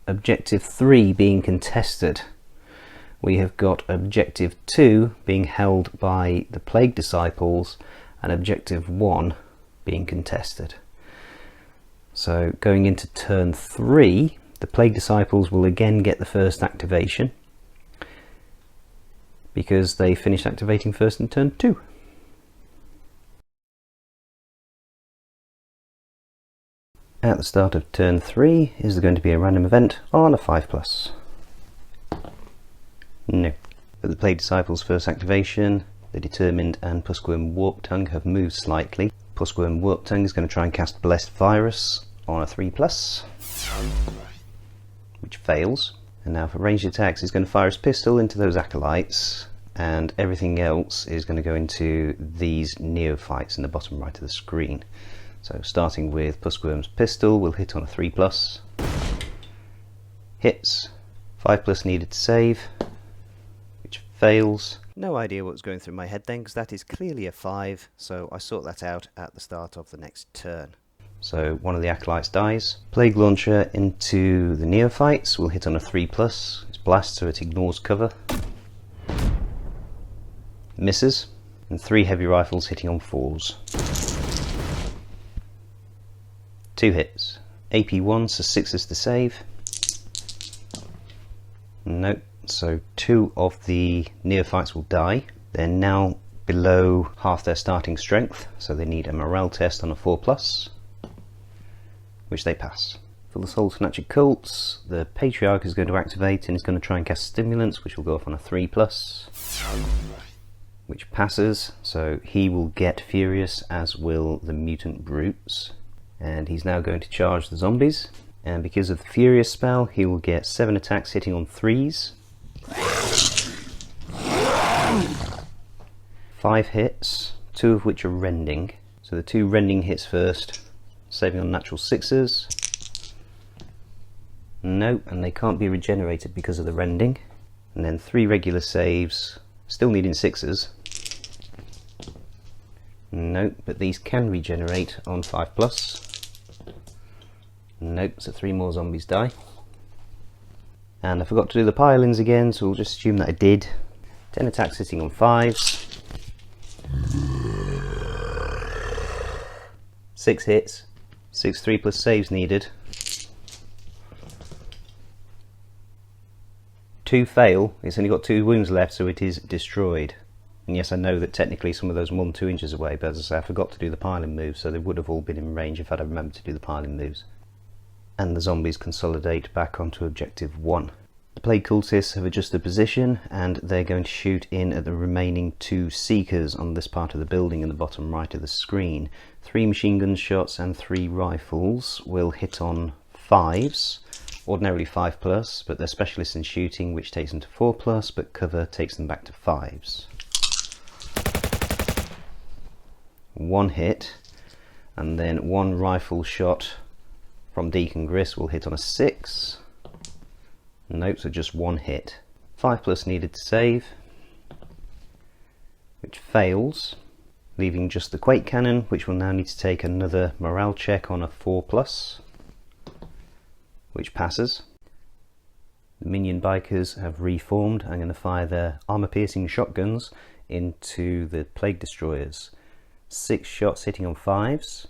S1: Objective 3 being contested. We have got Objective 2 being held by the Plague Disciples, and Objective 1 being contested. So going into turn 3, the Plague Disciples will again get the first activation because they finished activating first in turn 2. At the start of turn 3, is there going to be a random event on a 5+? No. At the Plague Disciples' first activation, the Determined and Puskworm Warp Tongue have moved slightly. Puskworm Warp Tongue is going to try and cast Blessed Virus on a 3+, which fails. And now for ranged attacks, he's going to fire his pistol into those acolytes, and everything else is going to go into these neophytes in the bottom right of the screen. So starting with Puskworm's pistol, we'll hit on a 3+. Hits. 5+ needed to save, which fails. No idea what was going through my head then, because that is clearly a 5, so I sort that out at the start of the next turn. So one of the acolytes dies. Plague Launcher into the neophytes, we'll hit on a 3+. It's blast, so it ignores cover. Misses. And 3 heavy rifles hitting on 4s. 2 hits. AP1, so 6s to save. Nope, so 2 of the neophytes will die. They're now below half their starting strength, so they need a morale test on a 4+, which they pass. For the Soul Snatcher cults, the Patriarch is going to activate and is going to try and cast Stimulants, which will go off on a 3+, which passes, so he will get Furious, as will the Mutant Brutes. And he's now going to charge the zombies, and because of the Furious spell he will get 7 attacks hitting on 3s, 5 hits, 2 of which are rending. So the 2 rending hits first, saving on natural 6s. No, and they can't be regenerated because of the rending. And then 3 regular saves, still needing 6s. Nope, but these can regenerate on 5+. Nope, so 3 more zombies die. And I forgot to do the pile-ins again, so we'll just assume that I did. 10 attacks hitting on 5s. 6 hits. 6 3+ saves needed. 2 fail. It's only got 2 wounds left, so it is destroyed. And yes, I know that technically some of those are more than 2 inches away, but as I say, I forgot to do the pile-in moves, so they would have all been in range if I'd have remembered to do the pile-in moves. And the zombies consolidate back onto objective 1. The Plague Cultists have adjusted position, and they're going to shoot in at the remaining 2 Seekers on this part of the building in the bottom right of the screen. 3 machine gun shots and 3 rifles will hit on 5s. Ordinarily 5+, but they're specialists in shooting, which takes them to 4+, but cover takes them back to 5s. 1 hit, and then 1 rifle shot from Deacon Gris will hit on a 6. Nope, so just 1 hit. 5+ needed to save, which fails, leaving just the Quake Cannon, which will now need to take another morale check on a 4+, which passes. The Minion Bikers have reformed and are going to fire their armor-piercing shotguns into the Plague Destroyers. 6 shots hitting on 5s.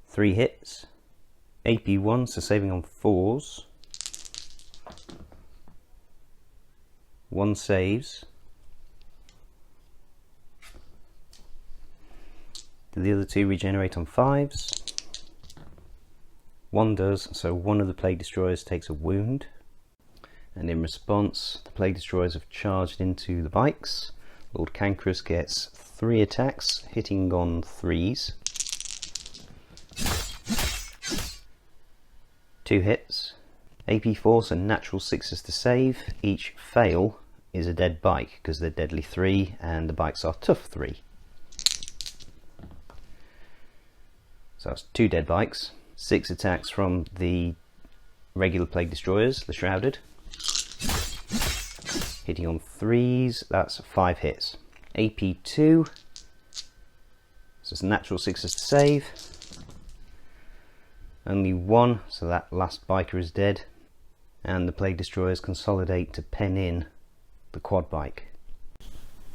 S1: 3 hits. AP1, so saving on 4s. 1 saves. The other 2 regenerate on 5s. 1 does, so 1 of the Plague Destroyers takes a wound. And in response, the Plague Destroyers have charged into the bikes. Lord Cankrus gets 3 attacks, hitting on 3s. 2 hits. AP4, so natural 6s to save. Each fail is a dead bike, because they're deadly 3, and the bikes are tough 3. So that's 2 dead bikes. 6 attacks from the regular Plague Destroyers, the Shrouded. Hitting on 3s, that's 5 hits. AP2, so it's natural 6s to save. Only 1, so that last biker is dead. And the Plague Destroyers consolidate to pen in the quad bike.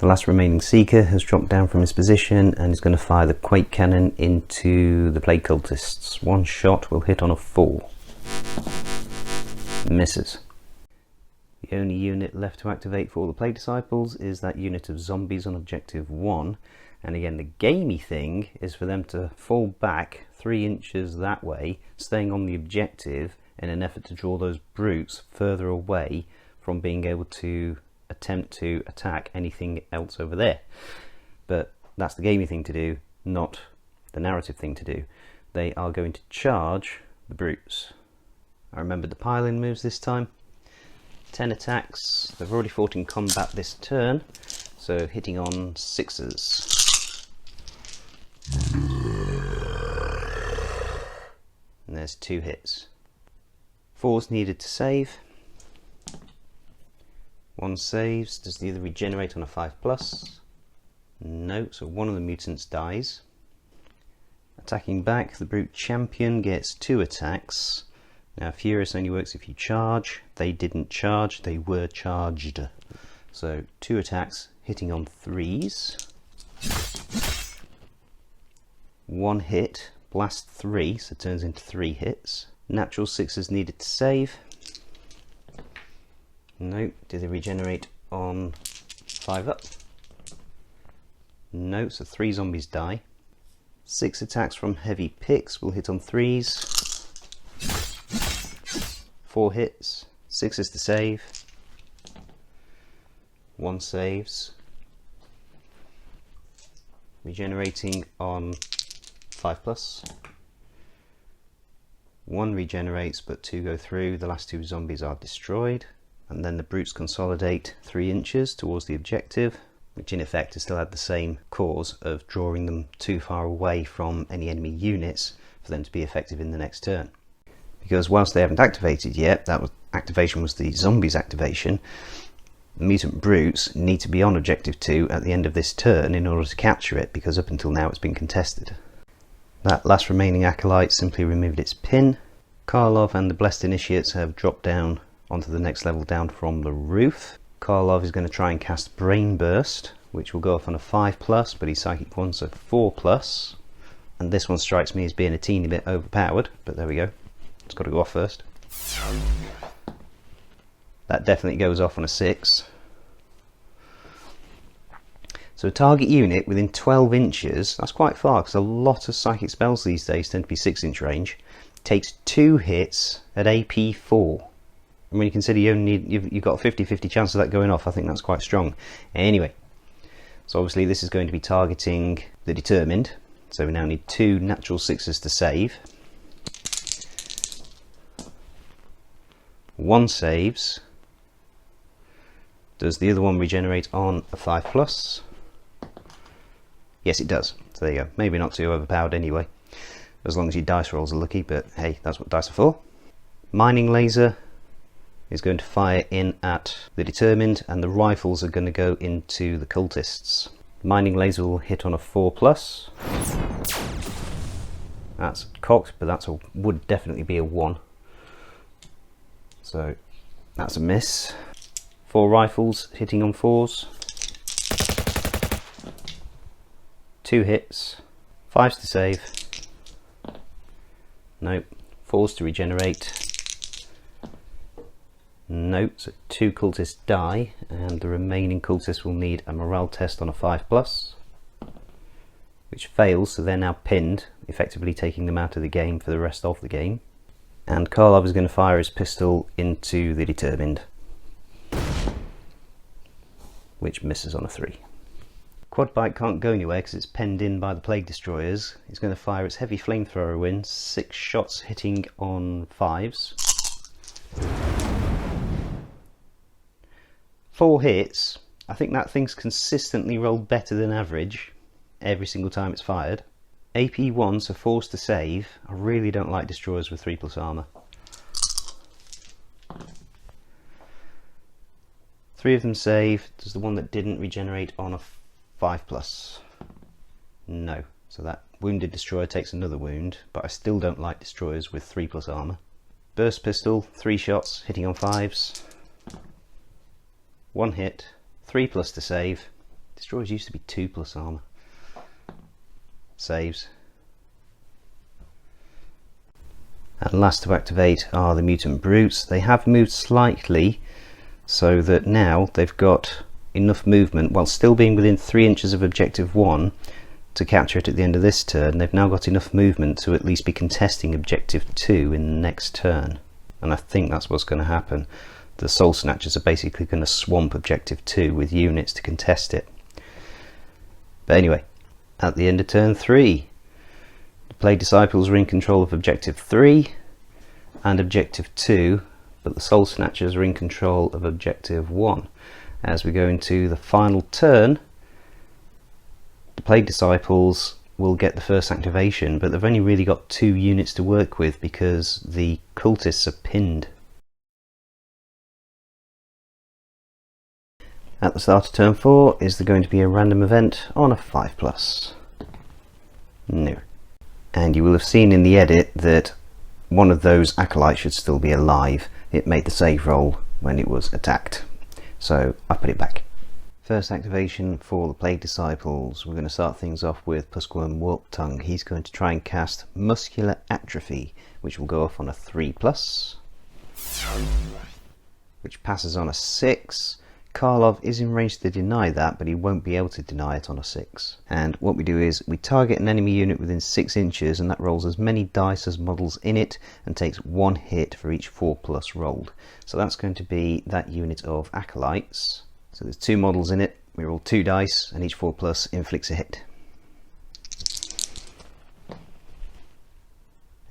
S1: The last remaining Seeker has dropped down from his position and is going to fire the Quake Cannon into the Plague Cultists. One shot will hit on a 4. Misses. The only unit left to activate for all the Plague Disciples is that unit of zombies on objective 1. And again, the gamey thing is for them to fall back 3 inches that way, staying on the objective in an effort to draw those brutes further away from being able to attempt to attack anything else over there. But that's the gamey thing to do, not the narrative thing to do. They are going to charge the brutes. I remembered the pile-in moves this time. 10 attacks. They've already fought in combat this turn, so hitting on 6s. And there's 2 hits. 4s needed to save. 1 saves. Does the other regenerate on a 5+? No, so one of the mutants dies. Attacking back, the brute champion gets 2 attacks. Now Furious only works if you charge. They didn't charge, they were charged. So 2 attacks hitting on 3s. 1 hit, blast 3, so turns into 3 hits. Natural 6s needed to save. No. Do they regenerate on 5 up? No, so 3 zombies die. 6 attacks from heavy picks will hit on 3s. 4 hits, 6s to save. 1 saves. Regenerating on 5+. 1 regenerates, but 2 go through. The last 2 zombies are destroyed. And then the brutes consolidate 3 inches towards the objective, which in effect has still had the same cause of drawing them too far away from any enemy units for them to be effective in the next turn. Because whilst they haven't activated yet, activation was the zombies activation, the mutant brutes need to be on objective 2 at the end of this turn in order to capture it, because up until now it's been contested. That last remaining acolyte simply removed its pin. Karlov and the Blessed Initiates have dropped down onto the next level down from the roof. Karlov is going to try and cast Brain Burst, which will go off on a 5+, but he's Psychic 1, so 4+. And this one strikes me as being a teeny bit overpowered, but there we go. It's got to go off first. That definitely goes off on a 6. So a target unit within 12 inches, that's quite far, because a lot of psychic spells these days tend to be 6-inch range, takes 2 hits at AP 4. And when you consider you've got a 50-50 chance of that going off, I think that's quite strong. Anyway, so obviously this is going to be targeting the Determined, so we now need 2 natural 6s to save. 1 saves. Does the other one regenerate on a 5+? Yes, it does. So there you go. Maybe not too overpowered anyway, as long as your dice rolls are lucky, but hey, that's what dice are for. Mining Laser is going to fire in at the Determined, and the rifles are going to go into the cultists. Mining Laser will hit on a 4+. That's cocked, but would definitely be a 1. So that's a miss. 4 rifles hitting on 4s. 2 hits. 5s to save. Nope. 4s to regenerate. Nope. So 2 cultists die, and the remaining cultists will need a morale test on a 5+, which fails, so they're now pinned, effectively taking them out of the game for the rest of the game. And Karlov is going to fire his pistol into the Determined, which misses on a 3. Quadbike can't go anywhere because it's penned in by the Plague Destroyers. He's going to fire its heavy flamethrower in, 6 shots hitting on 5s. 4 hits. I think that thing's consistently rolled better than average every single time it's fired. AP 1, so 4s to save. I really don't like destroyers with 3+ armour. 3 of them save. Does the one that didn't regenerate on a 5+? No. So that wounded destroyer takes another wound, but I still don't like destroyers with 3+ armour. Burst pistol, 3 shots hitting on 5s. 1 hit, 3+ to save. Destroyers used to be 2+ armor. Saves. And last to activate are the mutant brutes. They have moved slightly so that now they've got enough movement while still being within 3 inches of objective 1 to capture it at the end of this turn. They've now got enough movement to at least be contesting objective 2 in the next turn, and I think that's what's going to happen. The Soul Snatchers are basically going to swamp objective 2 with units to contest it. But anyway, at the end of turn 3, the Plague Disciples are in control of objective 3 and objective 2, but the Soul Snatchers are in control of objective 1. As we go into the final turn, the Plague Disciples will get the first activation, but they've only really got 2 units to work with because the cultists are pinned. At the start of turn 4, is there going to be a random event on a 5+? No. And you will have seen in the edit that one of those acolytes should still be alive. It made the save roll when it was attacked, so I put it back. First activation for the Plague Disciples. We're going to start things off with Puskworm Warptongue. He's going to try and cast Muscular Atrophy, which will go off on a 3+, which passes on a 6. Karlov is in range to deny that, but he won't be able to deny it on a 6. And what we do is we target an enemy unit within 6 inches, and that rolls as many dice as models in it and takes 1 hit for each 4+ rolled. So that's going to be that unit of acolytes. So there's 2 models in it, we roll 2 dice and each 4+ inflicts a hit.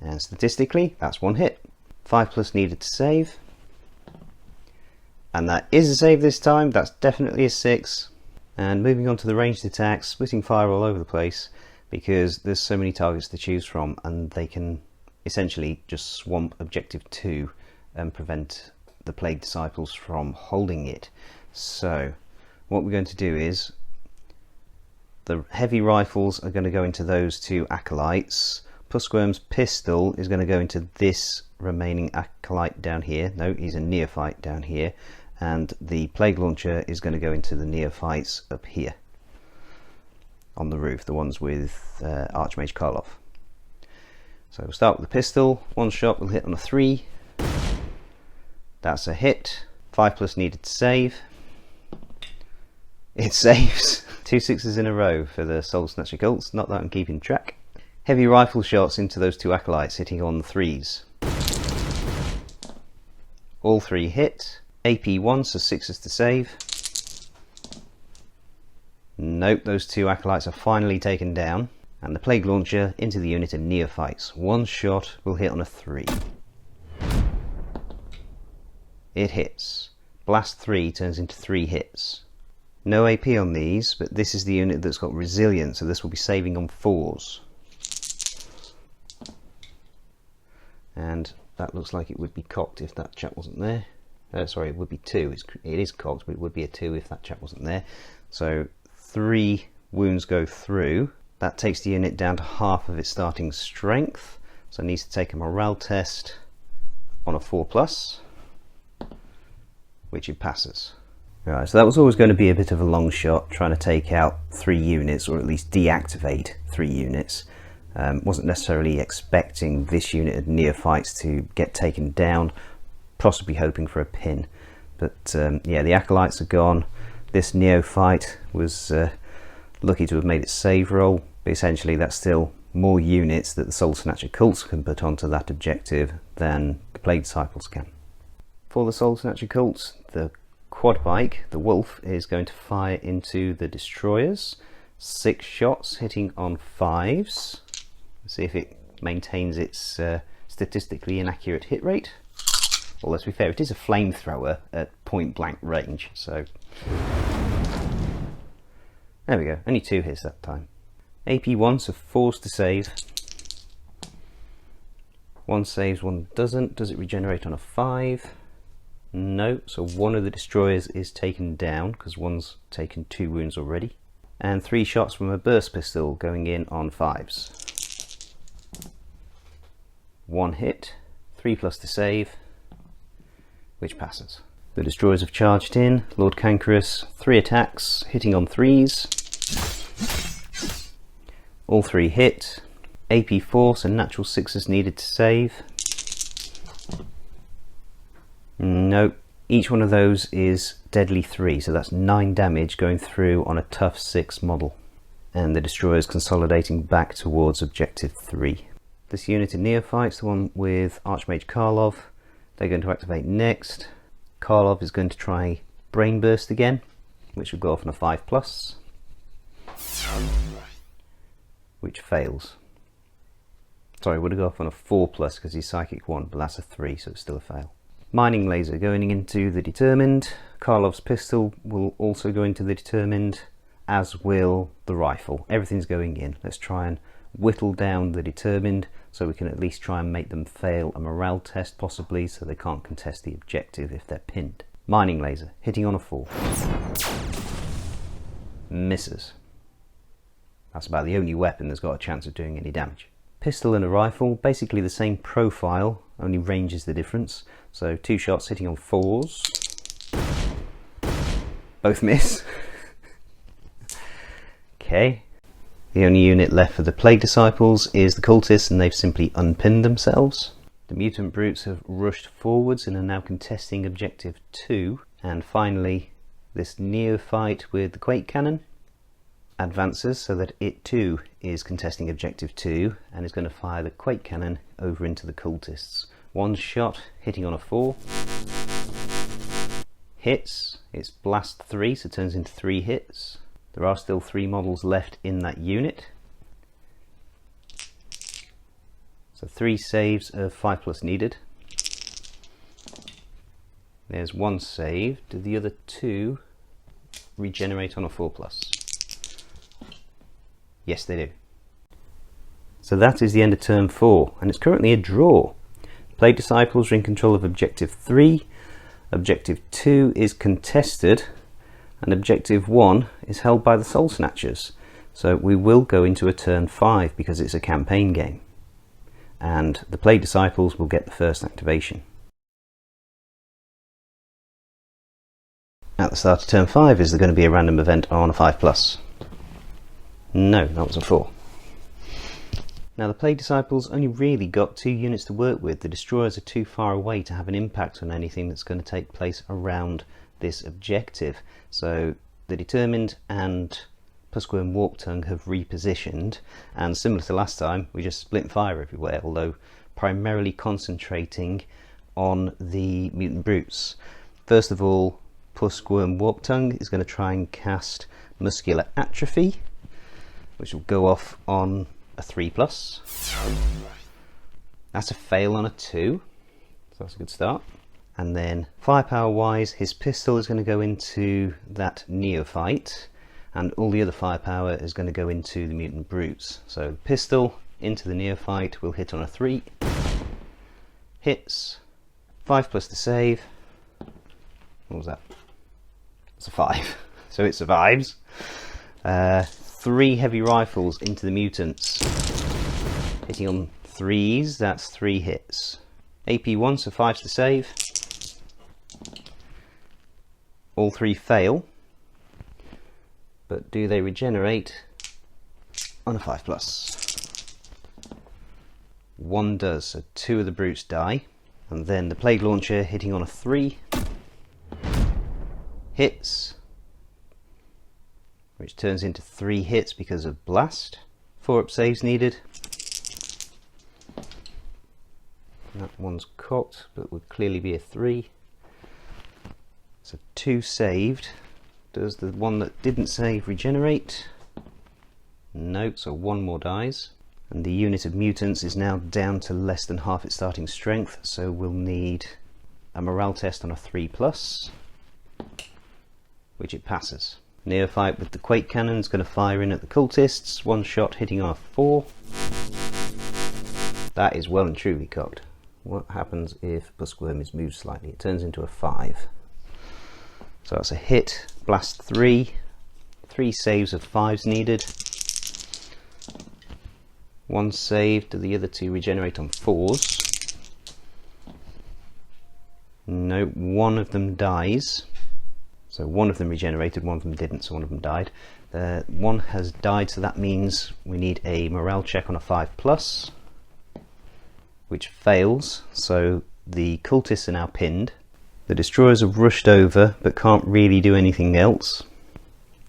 S1: And statistically that's 1 hit. 5+ needed to save. And that is a save this time, that's definitely a 6. And moving on to the ranged attacks, splitting fire all over the place because there's so many targets to choose from, and they can essentially just swamp objective 2 and prevent the Plague Disciples from holding it. So what we're going to do is the heavy rifles are going to go into those 2 acolytes. Puskworm's pistol is going to go into this remaining acolyte down here. No, he's a neophyte down here. And the plague launcher is going to go into the neophytes up here on the roof, the ones with Archmage Karlov. So we'll start with the pistol. 1 shot will hit on a 3. That's a hit. 5+ needed to save. It saves. 2 6s in a row for the Soul Snatcher cults, not that I'm keeping track. Heavy rifle shots into those 2 acolytes, hitting on the 3s. All 3 hit. AP 1, so 6s to save. Nope, those 2 acolytes are finally taken down. And the plague launcher into the unit of neophytes. 1 shot will hit on a 3. It hits. Blast 3 turns into 3 hits. No AP on these, but this is the unit that's got resilience, so this will be saving on 4s. And that looks like it would be cocked if that chap wasn't there. Sorry, it would be 2. It is cocked, but it would be a 2 if that chap wasn't there. So 3 wounds go through. That takes the unit down to half of its starting strength. So it needs to take a morale test on a 4+, which it passes. Right, so that was always going to be a bit of a long shot, trying to take out 3 units, or at least deactivate 3 units. Wasn't necessarily expecting this unit of neophytes to get taken down, possibly hoping for a pin. But yeah, the acolytes are gone. This neophyte was lucky to have made its save roll, but essentially that's still more units that the Soul Snatcher cults can put onto that objective than the Plague Disciples can. For the Soul Snatcher cults, the quad bike, the wolf, is going to fire into the destroyers. 6 shots hitting on 5s. Let's see if it maintains its statistically inaccurate hit rate. Well, let's be fair, it is a flamethrower at point blank range, so there we go, only 2 hits that time. AP 1, so 4s to save. 1 saves, 1 doesn't. Does it regenerate on a 5? No, so 1 of the destroyers is taken down because 1's taken 2 wounds already. And 3 shots from a burst pistol going in on 5s. 1 hit, 3+ to save, which passes. The destroyers have charged in. Lord Cankerous, 3 attacks, hitting on 3s. All 3 hit. AP Force and natural 6s needed to save. Nope. Each one of those is deadly 3, so that's 9 damage going through on a tough 6 model. And the destroyer is consolidating back towards objective 3. This unit of neophytes, the one with Archmage Karlov, they're going to activate next. Karlov is going to try Brain Burst again, which will go off on a 5+, which fails. Sorry, would have go off on a 4+ because he's Psychic 1, but that's a 3, so it's still a fail. Mining Laser going into the Determined. Karlov's Pistol will also go into the Determined, as will the Rifle. Everything's going in. Let's try and whittle down the Determined so we can at least try and make them fail a morale test possibly, so they can't contest the objective if they're pinned. Mining Laser hitting on a 4. Misses. That's about the only weapon that's got a chance of doing any damage. Pistol and a Rifle, basically the same profile, only range is the difference. So 2 shots hitting on 4s. Both miss. Okay. The only unit left for the Plague Disciples is the Cultists, and they've simply unpinned themselves. The Mutant Brutes have rushed forwards and are now contesting objective 2. And finally, this Neophyte with the Quake Cannon advances so that it too is contesting objective 2 and is going to fire the Quake Cannon over into the Cultists. 1 shot hitting on a 4. Hits. It's blast 3, so it turns into 3 hits. There are still 3 models left in that unit. So 3 saves of 5+ needed. There's 1 save. Do the other 2 regenerate on a 4+? Yes, they do. So that is the end of turn 4, and it's currently a draw. Plague Disciples are in control of objective 3. Objective 2 is contested, and objective 1 is held by the Soul Snatchers. So we will go into a turn 5 because it's a campaign game, and the Plague Disciples will get the first activation. At the start of turn 5, is there going to be a random event on a 5+? No, that was a 4. Now the Plague Disciples only really got 2 units to work with. The Destroyers are too far away to have an impact on anything that's going to take place around this objective. So the Determined and Puskworm Walktongue have repositioned, and similar to last time, we just split fire everywhere, although primarily concentrating on the Mutant Brutes. First of all, Puskworm Walktongue is going to try and cast Muscular Atrophy, which will go off on a 3+. That's a fail on a 2, so that's a good start. And then firepower wise, his pistol is going to go into that Neophyte, and all the other firepower is going to go into the Mutant Brutes. So pistol into the Neophyte will hit on a 3. Hits. 5+ to save. What was that? It's a 5. So it survives. 3 heavy rifles into the mutants, hitting on 3s, that's 3 hits. AP1, so 5s to save. All 3 fail, but do they regenerate on a 5+? 1 does, so 2 of the brutes die. And then the Plague Launcher hitting on a 3, hits, which turns into 3 hits because of blast. 4 up saves needed. That one's cocked, but would clearly be a 3. So 2 saved. Does the one that didn't save regenerate? No, so 1 more dies. And the unit of mutants is now down to less than half its starting strength, so we'll need a morale test on a 3+, which it passes. Neophyte with the Quake Cannon is going to fire in at the Cultists. 1 shot hitting on a 4. That is well and truly cocked. What happens if Puskworm is moved slightly? It turns into a 5. So that's a hit. Blast 3. 3 saves of 5s needed. 1 save. Do the other 2 regenerate on 4s? No, one of them dies. So one of them regenerated, one of them didn't, so one of them died. One has died, so that means we need a morale check on a 5+, which fails, so the cultists are now pinned. The destroyers have rushed over, but can't really do anything else.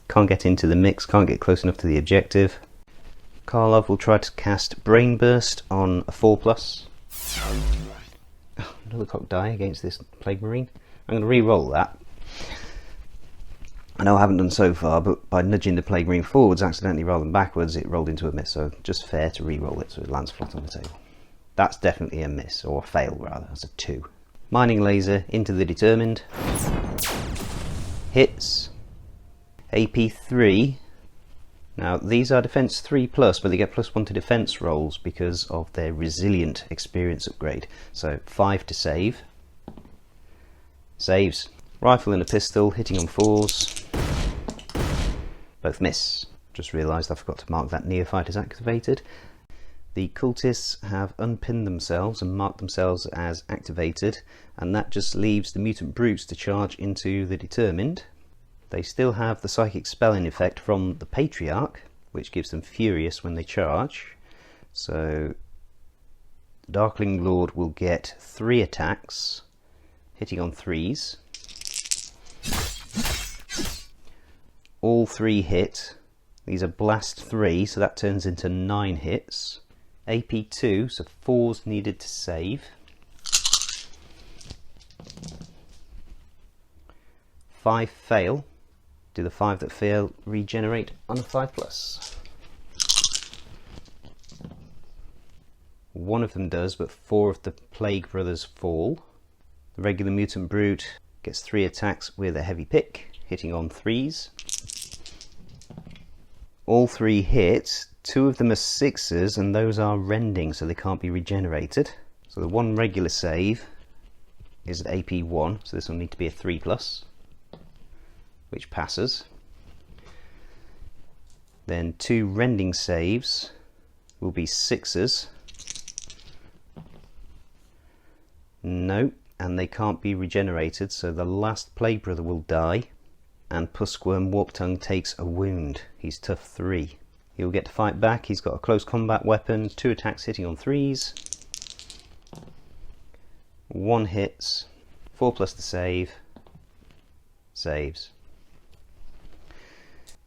S1: Can't get into the mix, can't get close enough to the objective. Karlov will try to cast Brain Burst on a 4+. Another cock die against this Plague Marine. I'm going to re-roll that. I know I haven't done so far, but by nudging the Plague Marine forwards accidentally rather than backwards, it rolled into a miss, so just fair to re-roll it so it lands flat on the table. That's definitely a miss, or a fail rather, that's a 2. Mining Laser into the Determined. Hits. AP 3. Now these are defense 3+, but they get +1 to defense rolls because of their resilient experience upgrade. So 5 to save. Saves. Rifle and a pistol, hitting on 4s. Both miss. Just realised I forgot to mark that neophyte as activated. The cultists have unpinned themselves and marked themselves as activated, and that just leaves the mutant brutes to charge into the Determined. They still have the psychic spelling effect from the Patriarch, which gives them furious when they charge. So the Darkling Lord will get 3 attacks, hitting on 3s. All 3 hit. These are blast 3, so that turns into 9 hits. AP 2, so 4s needed to save. 5 fail. Do the 5 that fail regenerate on a 5+? One of them does, but 4 of the Plague Brothers fall. The regular mutant brute gets 3 attacks with a heavy pick, hitting on 3s. All 3 hit. 2 of them are 6s, and those are rending, so they can't be regenerated. So the one regular save is at AP 1, so this will need to be a 3+, which passes. Then 2 rending saves will be 6s. No, and they can't be regenerated, so the last Plague Brother will die, and Puskworm Warptongue takes a wound. He's tough 3. He'll get to fight back. He's got a close combat weapon, 2 attacks hitting on 3s. 1 hits, 4+ to save, saves.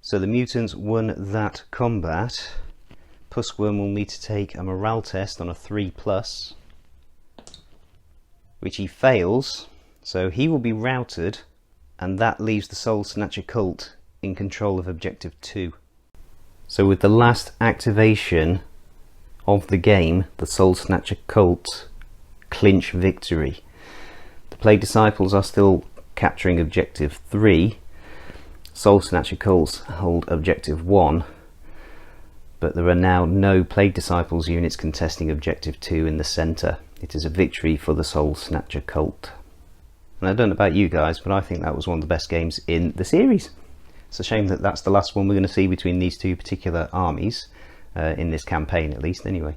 S1: So the mutants won that combat. Puskworm will need to take a morale test on a 3+, which he fails, so he will be routed, and that leaves the Soul Snatcher cult in control of Objective 2. So with the last activation of the game, the Soul Snatcher cult clinch victory. The Plague Disciples are still capturing Objective 3. Soul Snatcher cults hold Objective 1, but there are now no Plague Disciples units contesting Objective 2 in the centre. It is a victory for the Soul Snatcher cult. And I don't know about you guys, but I think that was one of the best games in the series. It's a shame that that's the last one we're going to see between these 2 particular armies, in this campaign at least anyway.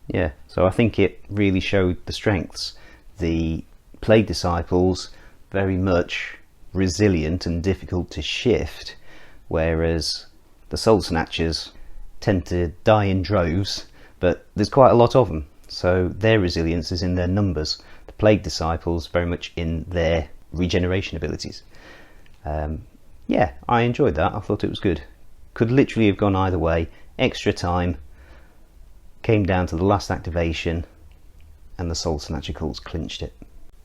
S1: Yeah, so I think it really showed the strengths. The Plague Disciples, very much resilient and difficult to shift, whereas the Soul Snatchers tend to die in droves, but there's quite a lot of them, so their resilience is in their numbers. The Plague Disciples very much in their regeneration abilities. Yeah, I enjoyed that. I thought it was good. Could literally have gone either way. Extra time, came down to the last activation, and the Soul Snatcher cults clinched it.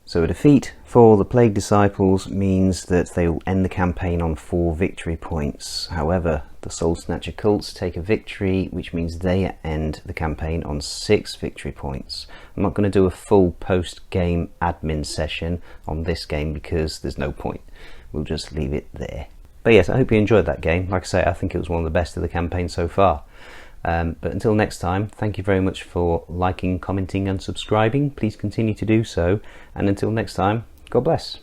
S1: So a defeat for the Plague Disciples means that they will end the campaign on 4 victory points. However, the Soul Snatcher cults take a victory, which means they end the campaign on 6 victory points. I'm not going to do a full post-game admin session on this game because there's no point. We'll just leave it there. But yes, I hope you enjoyed that game. Like I say, I think it was one of the best of the campaign so far. But until next time, thank you very much for liking, commenting and subscribing. Please continue to do so. And until next time, God bless.